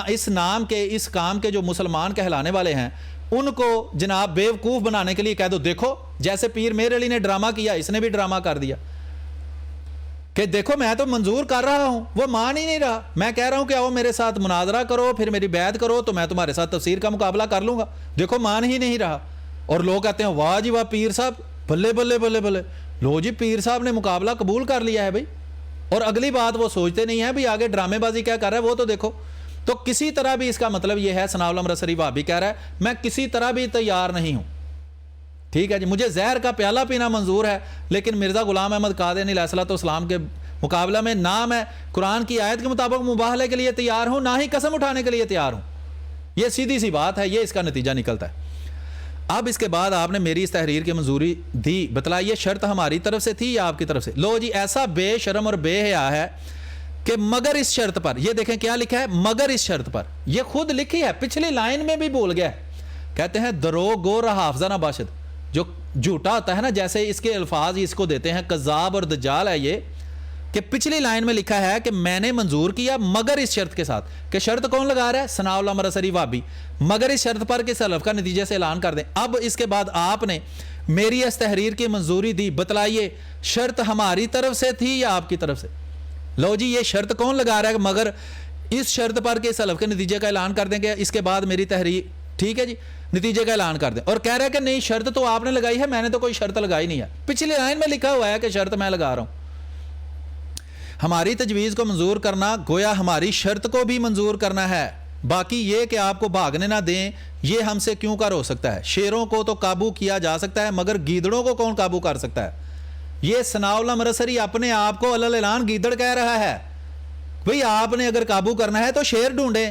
اس نام کے اس کام کے جو مسلمان کہلانے والے ہیں ان کو جناب بیوقوف بنانے کے لیے کہہ دو دیکھو جیسے پیر میر علی نے ڈرامہ کیا اس نے بھی ڈرامہ کر دیا کہ دیکھو میں تو منظور کر رہا ہوں, وہ مان ہی نہیں رہا. میں کہہ رہا ہوں کہ آؤ میرے ساتھ مناظرہ کرو پھر میری بیعت کرو تو میں تمہارے ساتھ تفسیر کا مقابلہ کر لوں گا, دیکھو مان ہی نہیں رہا. اور لوگ کہتے ہیں واہ جی واہ پیر صاحب بلے بلے بلے بلے, لو جی پیر صاحب نے مقابلہ قبول کر لیا ہے بھائی, اور اگلی بات وہ سوچتے نہیں ہیں بھی آگے ڈرامے بازی کیا کر رہا ہے وہ تو دیکھو. تو کسی طرح بھی اس کا مطلب یہ ہے ثناء اللہ امرتسری وہابی کہہ رہا ہے میں کسی طرح بھی تیار نہیں ہوں. ٹھیک ہے جی, مجھے زہر کا پیالہ پینا منظور ہے لیکن مرزا غلام احمد قادیانی علیہ الصلوۃ والسلام کے مقابلہ میں نہ میں قرآن کی آیت کے مطابق مباہلے کے لیے تیار ہوں نہ ہی قسم اٹھانے کے لیے تیار ہوں. یہ سیدھی سی بات ہے, یہ اس کا نتیجہ نکلتا ہے. اب اس کے بعد آپ نے میری اس تحریر کی منظوری دی, بتلائیے شرط ہماری طرف سے تھی یا آپ کی طرف سے؟ لو جی ایسا بے شرم اور بے حیا ہے کہ مگر اس شرط پر, یہ دیکھیں کیا لکھا ہے مگر اس شرط پر, یہ خود لکھی ہے پچھلی لائن میں بھی بول گیا ہے. کہتے ہیں دروغ گو رہا حافظہ نہ باشد, جو جھوٹا ہوتا ہے نا جیسے اس کے الفاظ اس کو دیتے ہیں کذاب اور دجال ہے یہ, کہ پچھلی لائن میں لکھا ہے کہ میں نے منظور کیا مگر اس شرط کے ساتھ, کہ شرط کون لگا رہا ہے ثناء اللہ امرتسری وہابی, مگر اس شرط پر کہ سلف کا نتیجے سے اعلان کر دیں. اب اس کے بعد آپ نے میری اس تحریر کی منظوری دی, بتلائیے شرط ہماری طرف سے تھی یا آپ کی طرف سے؟ لو جی یہ شرط کون لگا رہا ہے کہ مگر اس شرط پر کہ سلف کے نتیجے کا اعلان کر دیں گے, اس کے بعد میری تحریر ٹھیک ہے جی نتیجے کا اعلان کر دیں, اور کہہ رہا ہے کہ نہیں شرط تو آپ نے لگائی ہے میں نے تو کوئی شرط لگائی نہیں ہے. پچھلی لائن میں لکھا ہوا ہے کہ شرط میں لگا رہا ہوں. ہماری تجویز کو منظور کرنا گویا ہماری شرط کو بھی منظور کرنا ہے, باقی یہ کہ آپ کو بھاگنے نہ دیں یہ ہم سے کیوں کر ہو سکتا ہے؟ شیروں کو تو قابو کیا جا سکتا ہے مگر گیدڑوں کو کون قابو کر سکتا ہے؟ یہ ثناء اللہ امرتسری اپنے آپ کو علل اعلان گیدڑ کہہ رہا ہے. بھئی آپ نے اگر قابو کرنا ہے تو شیر ڈھونڈیں.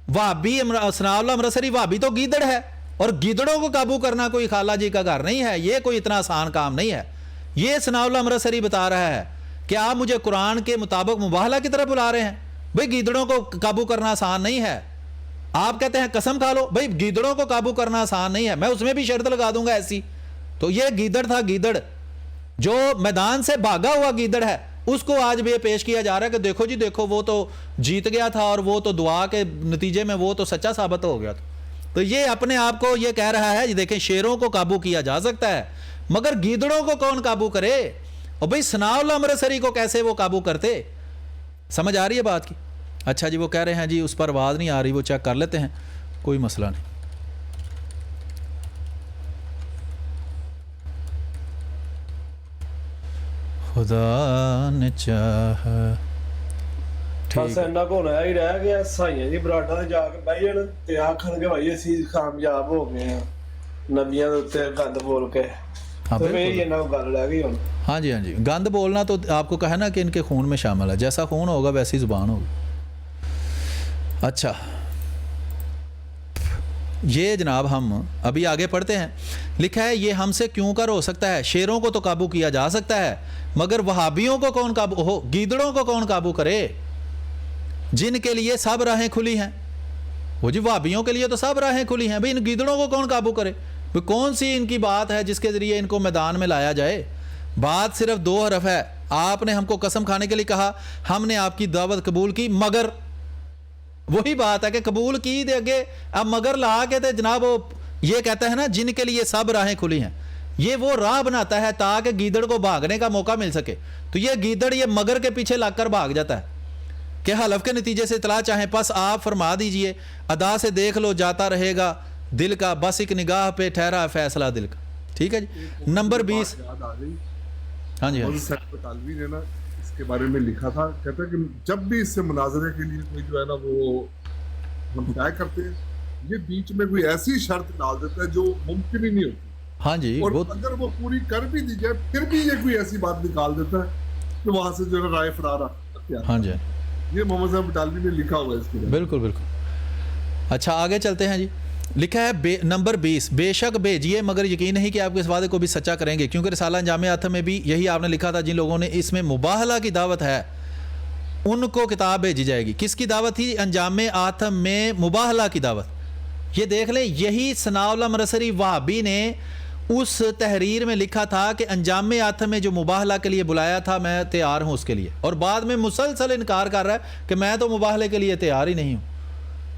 وہابی ثناء اللہ امرتسری وہابی تو گیدڑ ہے, اور گیدڑوں کو قابو کرنا کوئی خالہ جی کا گھر نہیں ہے, یہ کوئی اتنا آسان کام نہیں ہے. یہ ثناء اللہ امرتسری بتا رہا ہے کہ آپ مجھے قرآن کے مطابق مباہلہ کی طرف بلا رہے ہیں. بھئی گیدڑوں کو قابو کرنا آسان نہیں ہے. آپ کہتے ہیں قسم کھا لو, بھئی گیدڑوں کو قابو کرنا آسان نہیں ہے, میں اس میں بھی شرط لگا دوں گا ایسی. تو یہ گیدڑ تھا, گیدڑ جو میدان سے بھاگا ہوا گیدڑ ہے, اس کو آج بھی پیش کیا جا رہا ہے کہ دیکھو جی دیکھو وہ تو جیت گیا تھا اور وہ تو دعا کے نتیجے میں وہ تو سچا ثابت ہو گیا تھا. تو یہ اپنے آپ کو یہ کہہ رہا ہے جی دیکھیں شیروں کو قابو کیا جا سکتا ہے مگر گیدڑوں کو کون قابو کرے؟ اور بھئی ثناء اللہ امرتسری کو کیسے وہ قابو کرتے؟ سمجھ آ رہی ہے بات کی؟ اچھا جی وہ کہہ رہے ہیں جی اس پر آواز نہیں آ رہی، وہ چیک کر لیتے ہیں، کوئی مسئلہ نہیں. خدا نے چاہا بس ਇੰਨਾ ਕੁ ਹੋਣਾ ਹੀ ਰਹਿ ਗਿਆ, ਸਾਈਆਂ ਜੀ ਬਰਾਡਾਂ ਤੇ ਜਾ ਕੇ ਬਹਿ ਜਾਣ ਤੇ ਆਖਣਗੇ ਭਾਈ ਅਸੀਂ ਕਾਮਯਾਬ ਹੋ ਗਏ ਆ ਨਬੀਆਂ ਦੇ ਉੱਤੇ ਗੰਦ ਬੋਲ ਕੇ. ہاں ਤੇ بالکل. ਇਹ ਇਹਨਾਂ ਗੱਲ ਰਹਿ گئی ਹੁਣ. ہاں جی ہاں جی، گند بولنا تو آپ کو کہا نا کہ ان کے خون میں شامل ہے، جیسا خون ہوگا ویسی زبان ہوگی. اچھا یہ جناب ہم ابھی آگے پڑھتے ہیں. لکھا ہے یہ ہم سے کیوں کر ہو سکتا ہے، شیروں کو تو قابو کیا جا سکتا ہے مگر وہابیوں کو کون قابو ہو، گیدڑوں کو کون قابو کرے جن کے لیے سب راہیں کھلی ہیں. وہ جی وہابیوں کے لیے تو سب راہیں کھلی ہیں، بھئی ان گیدڑوں کو کون قابو کرے. کون سی ان کی بات ہے جس کے ذریعے ان کو میدان میں لایا جائے. بات صرف 2 حرف ہے. آپ نے ہم کو قسم کھانے کے لیے کہا، ہم نے آپ کی دعوت قبول کی مگر، وہی بات ہے کہ قبول کی دے گے، اب مگر لا کے تے جناب وہ یہ کہتا ہے نا جن کے لیے سب راہیں کھلی ہیں. یہ وہ راہ بناتا ہے تاکہ گیدڑ کو بھاگنے کا موقع مل سکے. تو یہ گیدڑ یہ مگر کے پیچھے لگ کر بھاگ جاتا ہے کہ حلف کے نتیجے سے اطلاع چاہیں، پس آپ فرما دیجئے ادا سے دیکھ لو جاتا رہے گا دل کا، بس ایک نگاہ پہ ٹھہرا فیصلہ دل کا. ٹھیک ہے جی. نمبر 20. یاد آ گئی، ہاں جی ہاں محمد سید بطالوی نے نا اس کے بارے میں لکھا تھا، کہتا ہے کہ جب بھی اس سے مناظرے کے لیے کوئی جو ہے نا وہ ہم طے کرتے ہیں، یہ بیچ میں کوئی ایسی شرط ڈال دیتا ہے جو ممکن ہی نہیں ہوتی. ہاں جی. اور وہ اگر وہ پوری کر بھی دی جائے پھر بھی یہ کوئی ایسی بات نکال دیتا ہے کہ وہاں سے جو ہے رائے فرار آتی ہے. ہاں جی یہ محمد صاحب بٹالوی نے لکھا ہوا ہے اس کے بارے میں. بالکل بالکل. اچھا آگے چلتے ہیں جی. لکھا ہے نمبر 20، بے شک بھیجیے مگر یقین نہیں کہ آپ کے اس وعدے کو بھی سچا کریں گے، کیونکہ رسالہ انجام آتم میں بھی یہی آپ نے لکھا تھا. جن لوگوں نے اس میں مباہلہ کی دعوت ہے ان کو کتاب بھیجی جائے گی. کس کی دعوت تھی؟ انجام آتم میں مباہلہ کی دعوت. یہ دیکھ لیں، یہی ثناء اللہ مرسری وہابی نے اس تحریر میں لکھا تھا کہ انجام آتم میں جو مباہلہ کے لیے بلایا تھا میں تیار ہوں اس کے لیے، اور بعد میں مسلسل انکار کر رہا ہے کہ میں تو مباہلے کے لیے تیار ہی نہیں ہوں.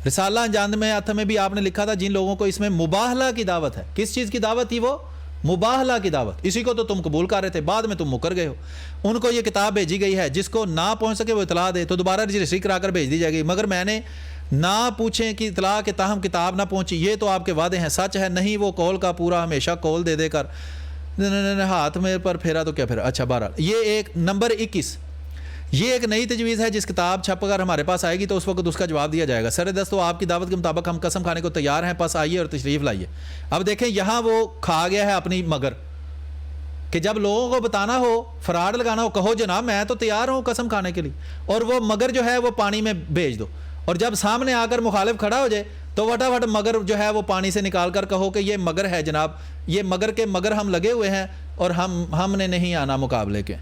رسالہ انجام آتم میں بھی آپ نے لکھا تھا جن لوگوں کو اس میں مباہلہ کی دعوت ہے. کس چیز کی دعوت تھی؟ وہ مباہلہ کی دعوت. اسی کو تو تم قبول کر رہے تھے، بعد میں تم مکر گئے ہو. ان کو یہ کتاب بھیجی گئی ہے، جس کو نہ پہنچ سکے وہ اطلاع دے تو دوبارہ رجسٹری کرا کر بھیج دی جائے گی. مگر میں نے نہ پوچھیں کہ اطلاع کے تاہم کتاب نہ پہنچی، یہ تو آپ کے وعدے ہیں، سچ ہے نہیں وہ قول کا پورا ہمیشہ قول دے دے کر ہاتھ میں پر پھیرا تو کیا پھیرا. اچھا بہرحال یہ ایک نمبر 21، یہ ایک نئی تجویز ہے جس کتاب چھپ کر ہمارے پاس آئے گی تو اس وقت اس کا جواب دیا جائے گا. سر دستو آپ کی دعوت کے مطابق ہم قسم کھانے کو تیار ہیں، پس آئیے اور تشریف لائیے. اب دیکھیں یہاں وہ کھا گیا ہے اپنی مگر، کہ جب لوگوں کو بتانا ہو، فراڈ لگانا ہو، کہو جناب میں تو تیار ہوں قسم کھانے کے لیے، اور وہ مگر جو ہے وہ پانی میں بھیج دو. اور جب سامنے آ کر مخالف کھڑا ہو جائے تو وٹا مگر جو ہے وہ پانی سے نکال کر کہو کہ یہ مگر ہے جناب، یہ مگر کے مگر ہم لگے ہوئے ہیں اور ہم نے نہیں آنا مقابلے کے،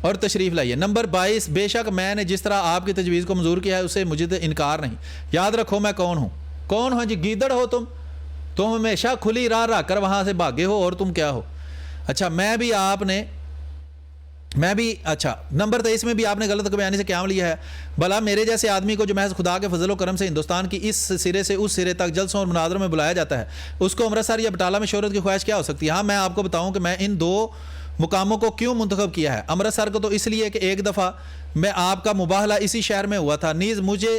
اور تشریف لائیے. نمبر 22، بے شک میں نے جس طرح آپ کی تجویز کو منظور کیا ہے اسے مجھے تو انکار نہیں. یاد رکھو میں کون ہوں. کون ہوں جی؟ گیدڑ ہو تم ہمیشہ کھلی راہ رکھ کر وہاں سے بھاگے ہو، اور تم کیا ہو. اچھا اچھا نمبر 23 میں بھی آپ نے غلط بیانی سے قیام لیا ہے. بھلا میرے جیسے آدمی کو جو محض خدا کے فضل و کرم سے ہندوستان کی اس سرے سے اس سرے تک جلسوں اور مناظروں میں بلایا جاتا ہے، اس کو امرتسر یا بٹالہ میں شہرت کی خواہش کیا ہو سکتی ہے؟ ہاں میں آپ کو بتاؤں کہ میں ان 2 مقاموں کو کیوں منتخب کیا ہے. امرتسر کو تو اس لیے کہ ایک دفعہ میں آپ کا مباہلہ اسی شہر میں ہوا تھا، نیز مجھے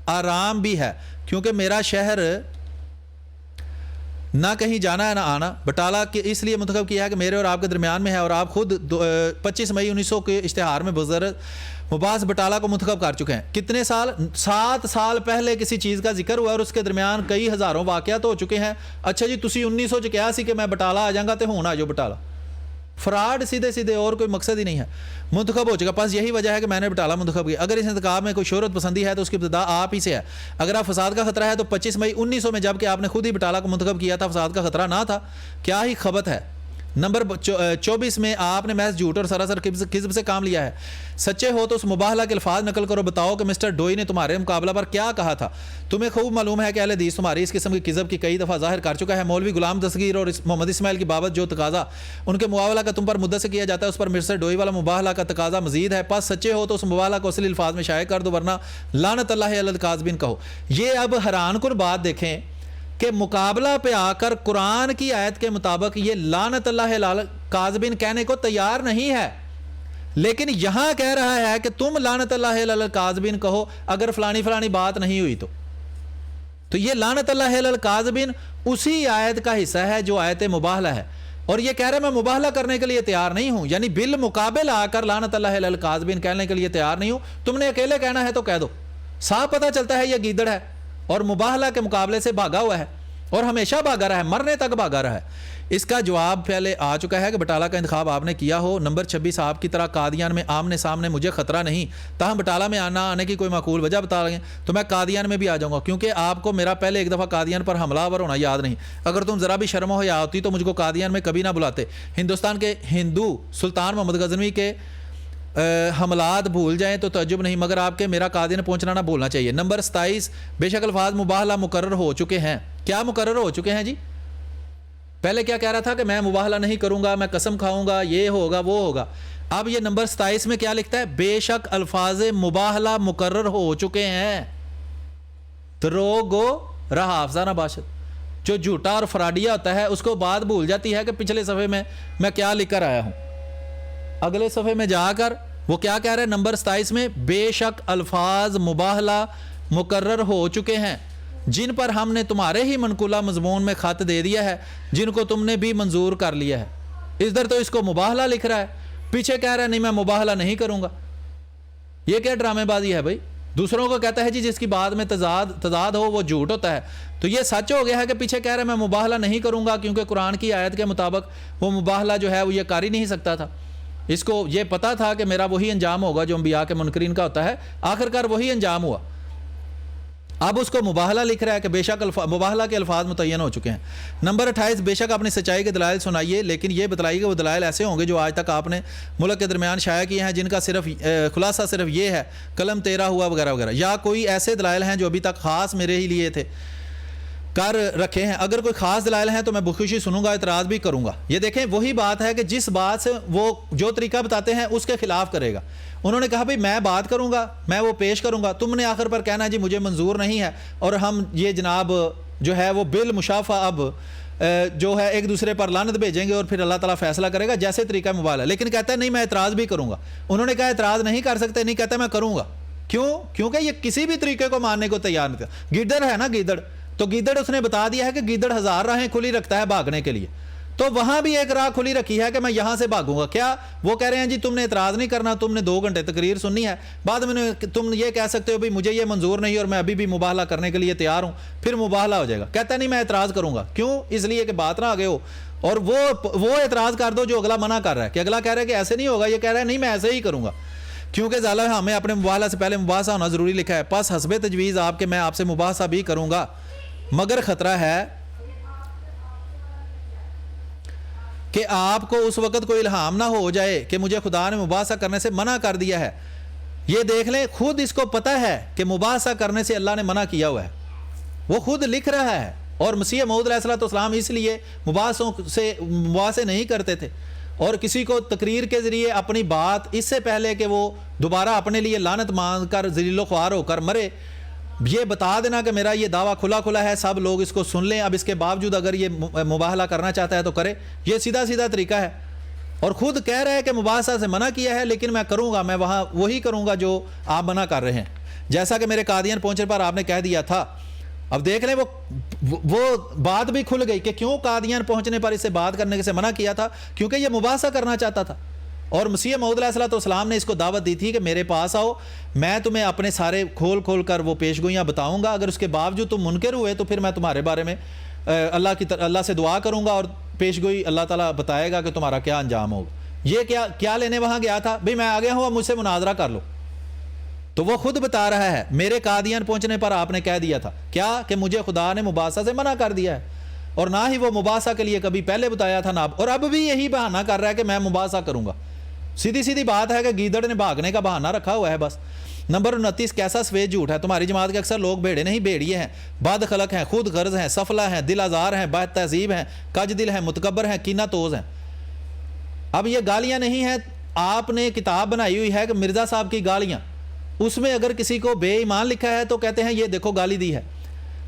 آرام بھی ہے کیونکہ میرا شہر نہ کہیں جانا ہے نہ آنا. بٹالہ کے اس لیے منتخب کیا ہے کہ میرے اور آپ کے درمیان میں ہے، اور آپ خود 25 مئی 1900 کے اشتہار میں بزرگ مباحث بٹالہ کو منتخب کر چکے ہیں. کتنے سال؟ 7 سال پہلے کسی چیز کا ذکر ہوا اور اس کے درمیان کئی ہزاروں واقعات ہو چکے ہیں. اچھا جی تسی 1900 چ کیا سی کہ میں بٹالہ آ جاؤں گا تو ہوں آ جاؤ بٹالہ. فراڈ سیدھے اور کوئی مقصد ہی نہیں ہے. منتخب ہو چکا، بس یہی وجہ ہے کہ میں نے بٹالہ منتخب کیا. اگر اس انتخاب میں کوئی شہرت پسندی ہے تو اس کی ابتدا آپ ہی سے ہے. اگر آپ فساد کا خطرہ ہے تو 25 مئی 1900 میں جب کہ آپ نے خود ہی بٹالہ کو منتخب کیا تھا فساد کا خطرہ نہ تھا. کیا ہی خبت ہے. نمبر 24 میں آپ نے محض جھوٹ اور سراسر کذب سے کام لیا ہے. سچے ہو تو اس مباہلہ کے الفاظ نقل کرو، بتاؤ کہ مسٹر ڈوئی نے تمہارے مقابلہ پر کیا کہا تھا. تمہیں خوب معلوم ہے کہ اہل حدیث تمہاری اس قسم کی کذب کی کئی دفعہ ظاہر کر چکا ہے. مولوی غلام دستگیر اور محمد اسماعیل کی بابت جو تقاضا ان کے مواولہ کا تم پر مدت سے کیا جاتا ہے اس پر مسٹر ڈوئی والا مباہلہ کا تقاضا مزید ہے. پس سچے ہو تو اس مباہلہ کو اصلی الفاظ میں شائع کر دو، ورنہ لعنت اللہ علی الکاذبین کہو. یہ اب حیران کن بات دیکھیں کہ مقابلہ پہ آ کر قرآن کی آیت کے مطابق یہ لعنت اللہ علی الکاذبین کہنے کو تیار نہیں ہے. لیکن یہاں کہہ رہا ہے کہ تم لعنت اللہ علی الکاذبین کہو اگر فلانی فلانی بات نہیں ہوئی تو یہ لعنت اللہ علی الکاذبین اسی آیت کا حصہ ہے جو آیت مباہلہ ہے، اور یہ کہہ رہا ہے میں مباہلہ کرنے کے لیے تیار نہیں ہوں، یعنی بالمقابل آ کر لعنت اللہ علی الکاذبین کہنے کے لیے تیار نہیں ہوں، تم نے اکیلے کہنا ہے تو کہہ دو۔ صاف پتہ چلتا ہے یہ گیدڑ ہے اور مباہلہ کے مقابلے سے بھاگا ہوا ہے اور ہمیشہ بھاگا رہا ہے، مرنے تک بھاگا رہا ہے۔ اس کا جواب پہلے آ چکا ہے کہ بٹالہ کا انتخاب آپ نے کیا ہو، نمبر 26 آپ کی طرح قادیان میں آمنے سامنے مجھے خطرہ نہیں، تاہم بٹالہ میں آنے کی کوئی معقول وجہ بتا لیں تو میں قادیان میں بھی آ جاؤں گا، کیونکہ آپ کو میرا پہلے ایک دفعہ قادیان پر حملہ آور ہونا یاد نہیں، اگر تم ذرا بھی شرم و حیا ہوتی تو مجھ کو قادیان میں کبھی نہ بلاتے۔ ہندوستان کے ہندو سلطان محمد غزنوی کے حملات بھول جائیں تو تعجب نہیں، مگر آپ کے میرا قادیان پہنچنا نہ بھولنا چاہیے۔ نمبر 27 بے شک الفاظ مباہلہ مقرر ہو چکے ہیں۔ کیا مقرر ہو چکے ہیں جی؟ پہلے کیا کہہ رہا تھا کہ میں مباہلہ نہیں کروں گا، میں قسم کھاؤں گا، یہ ہوگا وہ ہوگا۔ اب یہ نمبر 27 میں کیا لکھتا ہے؟ بے شک الفاظ مباہلہ مقرر ہو چکے ہیں۔ درو گو رہا حافظہ نہ باشد، جو جھوٹا اور فراڈیا ہوتا ہے اس کو بات بھول جاتی ہے کہ پچھلے صفحے میں کیا لکھ کر آیا ہوں۔ اگلے صفحے میں جا کر وہ کیا کہہ رہے ہیں نمبر 27 میں؟ بے شک الفاظ مباہلہ مقرر ہو چکے ہیں جن پر ہم نے تمہارے ہی منقولہ مضمون میں خط دے دیا ہے، جن کو تم نے بھی منظور کر لیا ہے۔ ادھر تو اس کو مباہلہ لکھ رہا ہے، پیچھے کہہ رہا ہے نہیں میں مباہلہ نہیں کروں گا۔ یہ کیا ڈرامے بازی ہے بھائی؟ دوسروں کو کہتا ہے جی جس کی بات میں تضاد ہو وہ جھوٹ ہوتا ہے، تو یہ سچ ہو گیا ہے کہ پیچھے کہہ رہا ہے میں مباہلہ نہیں کروں گا کیونکہ قرآن کی آیت کے مطابق وہ مباہلہ جو ہے وہ یہ کر ہی نہیں سکتا تھا۔ اس کو یہ پتا تھا کہ میرا وہی انجام ہوگا جو انبیاء کے منکرین کا ہوتا ہے، آخر کار وہی انجام ہوا۔ اب اس کو مباہلہ لکھ رہا ہے کہ بے شک مباہلہ کے الفاظ متعین ہو چکے ہیں۔ نمبر 28 بے شک اپنی سچائی کے دلائل سنائیے، لیکن یہ بتلائیے کہ وہ دلائل ایسے ہوں گے جو آج تک آپ نے ملک کے درمیان شائع کیے ہیں، جن کا صرف خلاصہ صرف یہ ہے قلم تیرا ہوا وغیرہ وغیرہ، یا کوئی ایسے دلائل ہیں جو ابھی تک خاص میرے ہی لیے تھے کر رکھے ہیں۔ اگر کوئی خاص دلائل ہیں تو میں بخوشی سنوں گا، اعتراض بھی کروں گا۔ یہ دیکھیں وہی بات ہے کہ جس بات سے وہ جو طریقہ بتاتے ہیں اس کے خلاف کرے گا۔ انہوں نے کہا بھئی میں بات کروں گا، میں وہ پیش کروں گا، تم نے آخر پر کہنا جی مجھے منظور نہیں ہے، اور ہم یہ جناب جو ہے وہ بالمشافہ اب جو ہے ایک دوسرے پر لعنت بھیجیں گے اور پھر اللہ تعالیٰ فیصلہ کرے گا جیسے طریقہ مباہلہ۔ لیکن کہتا ہے نہیں میں اعتراض بھی کروں گا۔ انہوں نے کہا اعتراض نہیں کر سکتے، نہیں کہتا میں کروں گا۔ کیوں؟ کیونکہ یہ کسی بھی طریقے کو ماننے کو تیار نہیں تھا۔ گیدڑ ہے نا گیدڑ، تو گیدڑ اس نے بتا دیا ہے کہ گیدڑ 1000 راہیں کھلی رکھتا ہے بھاگنے کے لیے، تو وہاں بھی ایک راہ کھلی رکھی ہے کہ میں یہاں سے بھاگوں گا۔ کیا وہ کہہ رہے ہیں جی تم نے اعتراض نہیں کرنا، تم نے 2 گھنٹے تقریر سننی ہے، بعد میں تم یہ کہہ سکتے ہو بھئی مجھے یہ منظور نہیں اور میں ابھی بھی مباہلہ کرنے کے لیے تیار ہوں، پھر مباہلہ ہو جائے گا۔ کہتا ہے نہیں میں اعتراض کروں گا۔ کیوں؟ اس لیے کہ بات نہ آگے ہو، اور وہ اعتراض کر دو جو اگلا منع کر رہا ہے، کہ اگلا کہہ رہا ہے کہ ایسے نہیں ہوگا، یہ کہہ رہا ہے نہیں میں ایسے ہی کروں گا، کیونکہ ظاہر ہے ہمیں اپنے مباہلہ سے پہلے مباحثہ ہونا ضروری لکھا ہے۔ پس حسب تجویز آپ کے میں آپ سے مباحثہ بھی کروں گا، مگر خطرہ ہے کہ آپ کو اس وقت کوئی الہام نہ ہو جائے کہ مجھے خدا نے مباحثہ کرنے سے منع کر دیا ہے۔ یہ دیکھ لیں خود اس کو پتہ ہے کہ مباحثہ کرنے سے اللہ نے منع کیا ہوا ہے، وہ خود لکھ رہا ہے۔ اور مسیح موعود علیہ السلام اس لیے مباحثے نہیں کرتے تھے، اور کسی کو تقریر کے ذریعے اپنی بات اس سے پہلے کہ وہ دوبارہ اپنے لیے لعنت مانگ کر ذلیل و خوار ہو کر مرے، یہ بتا دینا کہ میرا یہ دعویٰ کھلا ہے، سب لوگ اس کو سن لیں، اب اس کے باوجود اگر یہ مباہلہ کرنا چاہتا ہے تو کرے۔ یہ سیدھا طریقہ ہے، اور خود کہہ رہا ہے کہ مباحثہ سے منع کیا ہے، لیکن میں کروں گا، میں وہاں وہی کروں گا جو آپ منع کر رہے ہیں، جیسا کہ میرے قادیان پہنچنے پر آپ نے کہہ دیا تھا۔ اب دیکھ لیں وہ بات بھی کھل گئی کہ کیوں قادیان پہنچنے پر اس سے بات کرنے سے منع کیا تھا، کیونکہ یہ مباحثہ کرنا چاہتا تھا، اور مسیح موعود علیہ السلام نے اس کو دعوت دی تھی کہ میرے پاس آؤ، میں تمہیں اپنے سارے کھول کر وہ پیش گوئیاں بتاؤں گا، اگر اس کے باوجود تم منکر ہوئے تو پھر میں تمہارے بارے میں اللہ سے دعا کروں گا، اور پیش گوئی اللہ تعالیٰ بتائے گا کہ تمہارا کیا انجام ہوگا۔ یہ کیا لینے وہاں گیا تھا؟ بھئی میں آ گیا ہوں، اب مجھ سے مناظرہ کر لو۔ تو وہ خود بتا رہا ہے میرے قادیان پہنچنے پر آپ نے کہہ دیا تھا کیا کہ مجھے خدا نے مباحثہ سے منع کر دیا ہے، اور نہ ہی وہ مباحثہ کے لیے کبھی پہلے بتایا تھا، نہ اور اب بھی یہی بہانہ کر رہا ہے کہ میں مباحثہ کروں گا۔ سیدھی بات ہے کہ گیدڑ نے بھاگنے کا بہانہ رکھا ہوا ہے بس۔ نمبر 29 کیسا سفید جھوٹ ہے، تمہاری جماعت کے اکثر لوگ بھیڑے نہیں بھیڑیے ہیں، بد خلق ہیں، خود غرض ہیں، سفلہ ہیں، دل آزار ہیں، بد تہذیب ہیں، کج دل ہیں، متکبر ہیں، کینہ توز ہیں۔ اب یہ گالیاں نہیں ہیں، آپ نے کتاب بنائی ہوئی ہے کہ مرزا صاحب کی گالیاں، اس میں اگر کسی کو بے ایمان لکھا ہے تو کہتے ہیں یہ دیکھو گالی دی ہے،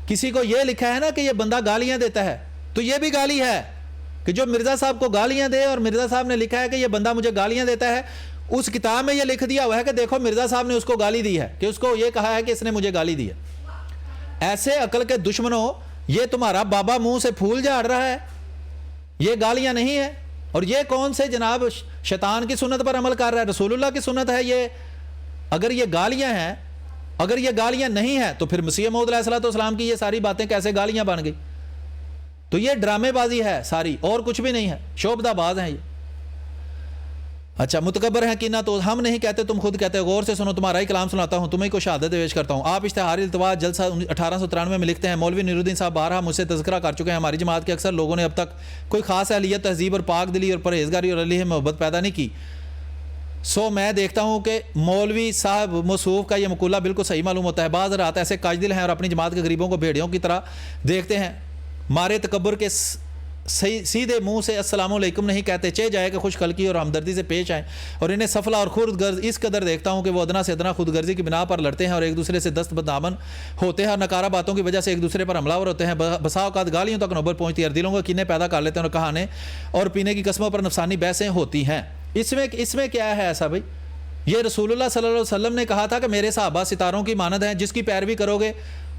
کسی کو یہ لکھا ہے نا کہ یہ بندہ گالیاں دیتا ہے تو یہ بھی گالی ہے، کہ جو مرزا صاحب کو گالیاں دے اور مرزا صاحب نے لکھا ہے کہ یہ بندہ مجھے گالیاں دیتا ہے، اس کتاب میں یہ لکھ دیا ہوا ہے کہ دیکھو مرزا صاحب نے اس کو گالی دی ہے، کہ اس کو یہ کہا ہے کہ اس نے مجھے گالی دی ہے۔ ایسے عقل کے دشمنوں، یہ تمہارا بابا منہ سے پھول جھاڑ رہا ہے، یہ گالیاں نہیں ہیں۔ اور یہ کون سے جناب شیطان کی سنت پر عمل کر رہا ہے؟ رسول اللہ کی سنت ہے یہ۔ اگر یہ گالیاں ہیں، اگر یہ گالیاں نہیں ہیں تو پھر مسیح موعود علیہ السلام کی یہ ساری باتیں کیسے گالیاں بن گئی؟ تو یہ ڈرامے بازی ہے ساری، اور کچھ بھی نہیں ہے، شعبدہ باز ہیں یہ۔ اچھا، متکبر ہیں کینا تو ہم نہیں کہتے، تم خود کہتے ہو۔ غور سے سنو، تمہارا ہی کلام سناتا ہوں، تمہیں کو شہادت پیش کرتا ہوں۔ آپ اشتہار التوا جلسہ 1893 میں لکھتے ہیں، مولوی نور الدین صاحب بارہا مجھ سے تذکرہ کر چکے ہیں، ہماری جماعت کے اکثر لوگوں نے اب تک کوئی خاص اہلیت، تہذیب اور پاک دلی اور پرہیزگاری اور علیہ محبت پیدا نہیں کی۔ سو میں دیکھتا ہوں کہ مولوی صاحب موصوف کا یہ مقولہ بالکل صحیح معلوم ہوتا ہے۔ بعض رات ایسے کاج دل ہیں اور اپنی جماعت کے غریبوں کو بھیڑیوں کی طرح دیکھتے ہیں، مارے تکبر کے سیدھے منہ سے السلام علیکم نہیں کہتے، چہ جائے کہ خوش خلقی اور ہمدردی سے پیش آئیں، اور انہیں سفلہ اور خرد غرض اس قدر دیکھتا ہوں کہ وہ ادنا سے ادنا خود غرضی کی بنا پر لڑتے ہیں اور ایک دوسرے سے دست بدامن ہوتے ہیں اور نکارہ باتوں کی وجہ سے ایک دوسرے پر حملہ آور ہوتے ہیں، بسا اوقات گالیوں تک نوبت پہنچتی ہے اور دلوں کو کینے پیدا کر لیتے ہیں اور کہانے اور پینے کی قسموں پر نفسانی بحثیں ہوتی ہیں۔ اس میں کیا ہے ایسا بھائی؟ یہ رسول اللہ صلی اللہ علیہ وسلم نے کہا تھا کہ میرے صحابہ ستاروں کی مانند ہیں، جس کی پیروی کرو گے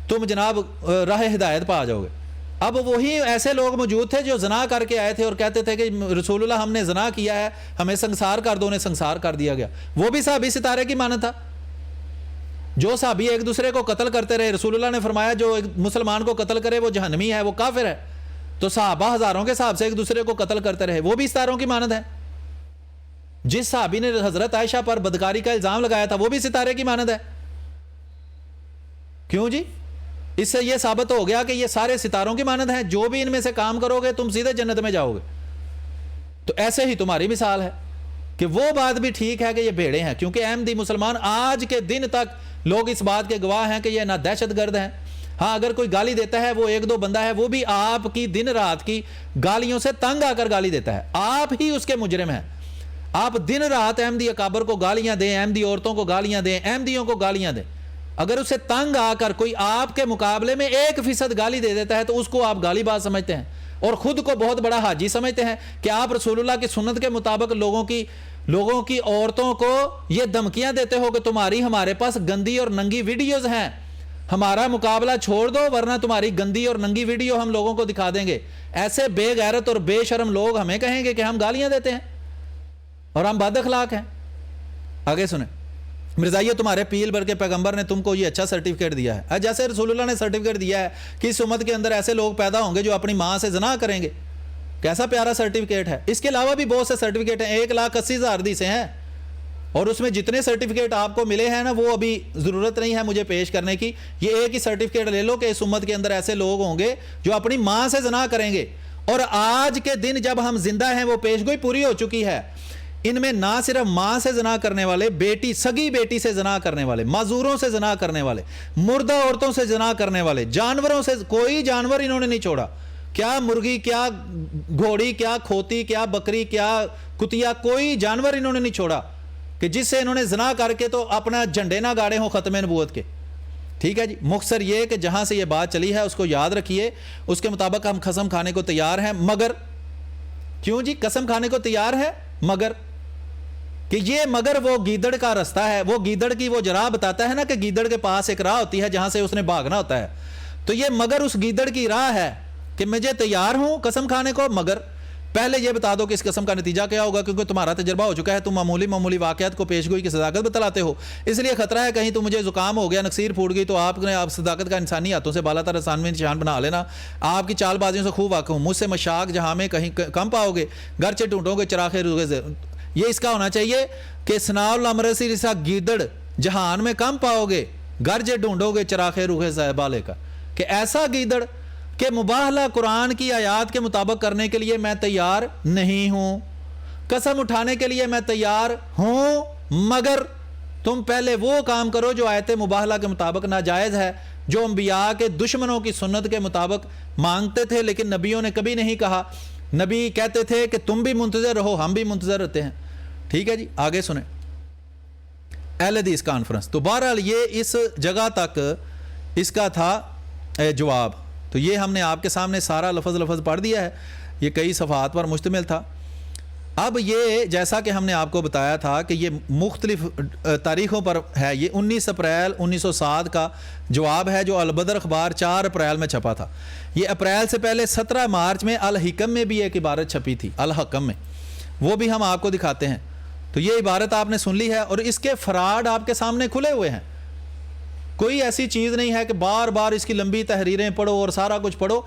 تم جناب راہ ہدایت پا جاؤ گے۔ اب وہی ایسے لوگ موجود تھے جو زنا کر کے آئے تھے اور کہتے تھے کہ رسول اللہ ہم نے زنا کیا ہے، ہمیں سنسار کر دو، انہیں سنسار کر دیا گیا۔ وہ بھی صحابی ستارے کی مانند تھا۔ جو صحابی ایک دوسرے کو قتل کرتے رہے، رسول اللہ نے فرمایا جو ایک مسلمان کو قتل کرے وہ جہنمی ہے، وہ کافر ہے۔ تو صحابہ ہزاروں کے حساب سے ایک دوسرے کو قتل کرتے رہے، وہ بھی ستاروں کی مانند ہیں۔ جس صحابی نے حضرت عائشہ پر بدکاری کا الزام لگایا تھا وہ بھی ستارے کی مانند ہے۔ کیوں جی؟ اس سے یہ ثابت ہو گیا کہ یہ سارے ستاروں کی مانند ہیں، جو بھی ان میں سے کام کرو گے تم سیدھے جنت میں جاؤ گے۔ تو ایسے ہی تمہاری مثال ہے کہ وہ بات بھی ٹھیک ہے کہ یہ بھیڑے ہیں، کیونکہ احمدی مسلمان آج کے دن تک لوگ اس بات کے گواہ ہیں کہ یہ نہ دہشت گرد ہیں۔ ہاں، اگر کوئی گالی دیتا ہے وہ ایک دو بندہ ہے، وہ بھی آپ کی دن رات کی گالیوں سے تنگ آ کر گالی دیتا ہے، آپ ہی اس کے مجرم ہیں۔ آپ دن رات احمدی اکابر کو گالیاں دیں، احمدی عورتوں کو گالیاں دیں، احمدیوں کو گالیاں دیں، اگر اسے تنگ آ کر کوئی آپ کے مقابلے میں 1% گالی دے دیتا ہے تو اس کو آپ گالی باز سمجھتے ہیں اور خود کو بہت بڑا حاجی سمجھتے ہیں کہ آپ رسول اللہ کی سنت کے مطابق لوگوں کی عورتوں کو یہ دھمکیاں دیتے ہو کہ تمہاری ہمارے پاس گندی اور ننگی ویڈیوز ہیں، ہمارا مقابلہ چھوڑ دو ورنہ تمہاری گندی اور ننگی ویڈیو ہم لوگوں کو دکھا دیں گے۔ ایسے بے غیرت اور بے شرم لوگ ہمیں کہیں گے کہ ہم گالیاں دیتے ہیں اور ہم بد اخلاق ہیں۔ آگے سنیں، مرزائیہ تمہارے پیل بھر کے پیغمبر نے تم کو یہ اچھا سرٹیفکیٹ دیا ہے، جیسے رسول اللہ نے سرٹیفکیٹ دیا ہے کہ اس امت کے اندر ایسے لوگ پیدا ہوں گے جو اپنی ماں سے زنا کریں گے۔ کیسا پیارا سرٹیفکیٹ ہے۔ اس کے علاوہ بھی بہت سے سرٹیفکیٹ ہیں، 1,80,000 حدیثیں ہیں، اور اس میں جتنے سرٹیفکیٹ آپ کو ملے ہیں نا وہ ابھی ضرورت نہیں ہے مجھے پیش کرنے کی۔ یہ ایک ہی سرٹیفکیٹ لے لو کہ اس امت کے اندر ایسے لوگ ہوں گے جو اپنی ماں سے زنا کریں گے، اور آج کے دن جب ہم زندہ ہیں وہ پیشگوئی پوری ہو چکی ہے۔ ان میں نہ صرف ماں سے زنا کرنے والے، سگی بیٹی سے زنا کرنے والے، معذوروں سے زنا کرنے والے، مردہ عورتوں سے زنا کرنے والے، جانوروں سے، کوئی جانور انہوں نے نہیں چھوڑا، کیا مرغی، کیا گھوڑی، کیا کھوتی، کیا بکری، کیا کتیا، کوئی جانور انہوں نے نہیں چھوڑا کہ جس سے انہوں نے زنا کر کے تو اپنا جھنڈے نہ گاڑے ہوں ختم نبوت کے۔ ٹھیک ہے جی، مختصر یہ کہ جہاں سے یہ بات چلی ہے اس کو یاد رکھیے، اس کے مطابق ہم قسم کھانے کو تیار ہیں، مگر کیوں جی قسم کھانے کو تیار ہے مگر کہ یہ مگر وہ گیدڑ کا رستہ ہے، وہ گیدڑ کی وہ جرا بتاتا ہے نا کہ گیدڑ کے پاس ایک راہ ہوتی ہے جہاں سے اس نے بھاگنا ہوتا ہے، تو یہ مگر اس گیدڑ کی راہ ہے کہ مجھے تیار ہوں قسم کھانے کو، مگر پہلے یہ بتا دو کہ اس قسم کا نتیجہ کیا ہوگا، کیونکہ تمہارا تجربہ ہو چکا ہے، تم معمولی واقعات کو پیشگوئی کی صداقت بتلاتے ہو، اس لیے خطرہ ہے کہیں تو مجھے زکام ہو گیا، نکسیر پھوٹ گئی، تو آپ نے صداقت کا انسانی ہاتھوں سے بالا تر آسان نشان بنا لینا۔ آپ کی چال بازیوں سے خوب واقف ہوں، مجھ سے مشاق جہاں میں کہیں کم پاؤ گے، گرچہ ڈھونڈو گے چراغ روزے۔ یہ اس کا ہونا چاہیے کہ سناء الامر سی رسا گیدڑ جہان میں کم پاؤ گے، گرچہ ڈھونڈو گے چراغ روح بالے کا، کہ ایسا گیدڑ کہ مباہلہ قرآن کی آیات کے مطابق کرنے کے لیے میں تیار نہیں ہوں، قسم اٹھانے کے لیے میں تیار ہوں، مگر تم پہلے وہ کام کرو جو آیت مباہلہ کے مطابق ناجائز ہے، جو انبیاء کے دشمنوں کی سنت کے مطابق مانگتے تھے لیکن نبیوں نے کبھی نہیں کہا۔ نبی کہتے تھے کہ تم بھی منتظر رہو، ہم بھی منتظر رہتے ہیں۔ ٹھیک ہے جی، آگے سنیں اہل حدیث کانفرنس۔ تو بہرحال یہ اس جگہ تک اس کا تھا جواب، تو یہ ہم نے آپ کے سامنے سارا لفظ پڑھ دیا ہے، یہ کئی صفحات پر مشتمل تھا۔ اب یہ جیسا کہ ہم نے آپ کو بتایا تھا کہ یہ مختلف تاریخوں پر ہے. یہ 19 اپریل 1907 کا جواب ہے جو البدر اخبار 4 اپریل میں چھپا تھا. یہ اپریل سے پہلے 17 مارچ میں الحکم میں بھی ایک عبارت چھپی تھی, الحکم میں, وہ بھی ہم آپ کو دکھاتے ہیں. تو یہ عبارت آپ نے سن لی ہے اور اس کے فراڈ آپ کے سامنے کھلے ہوئے ہیں. کوئی ایسی چیز نہیں ہے کہ بار بار اس کی لمبی تحریریں پڑھو اور سارا کچھ پڑھو.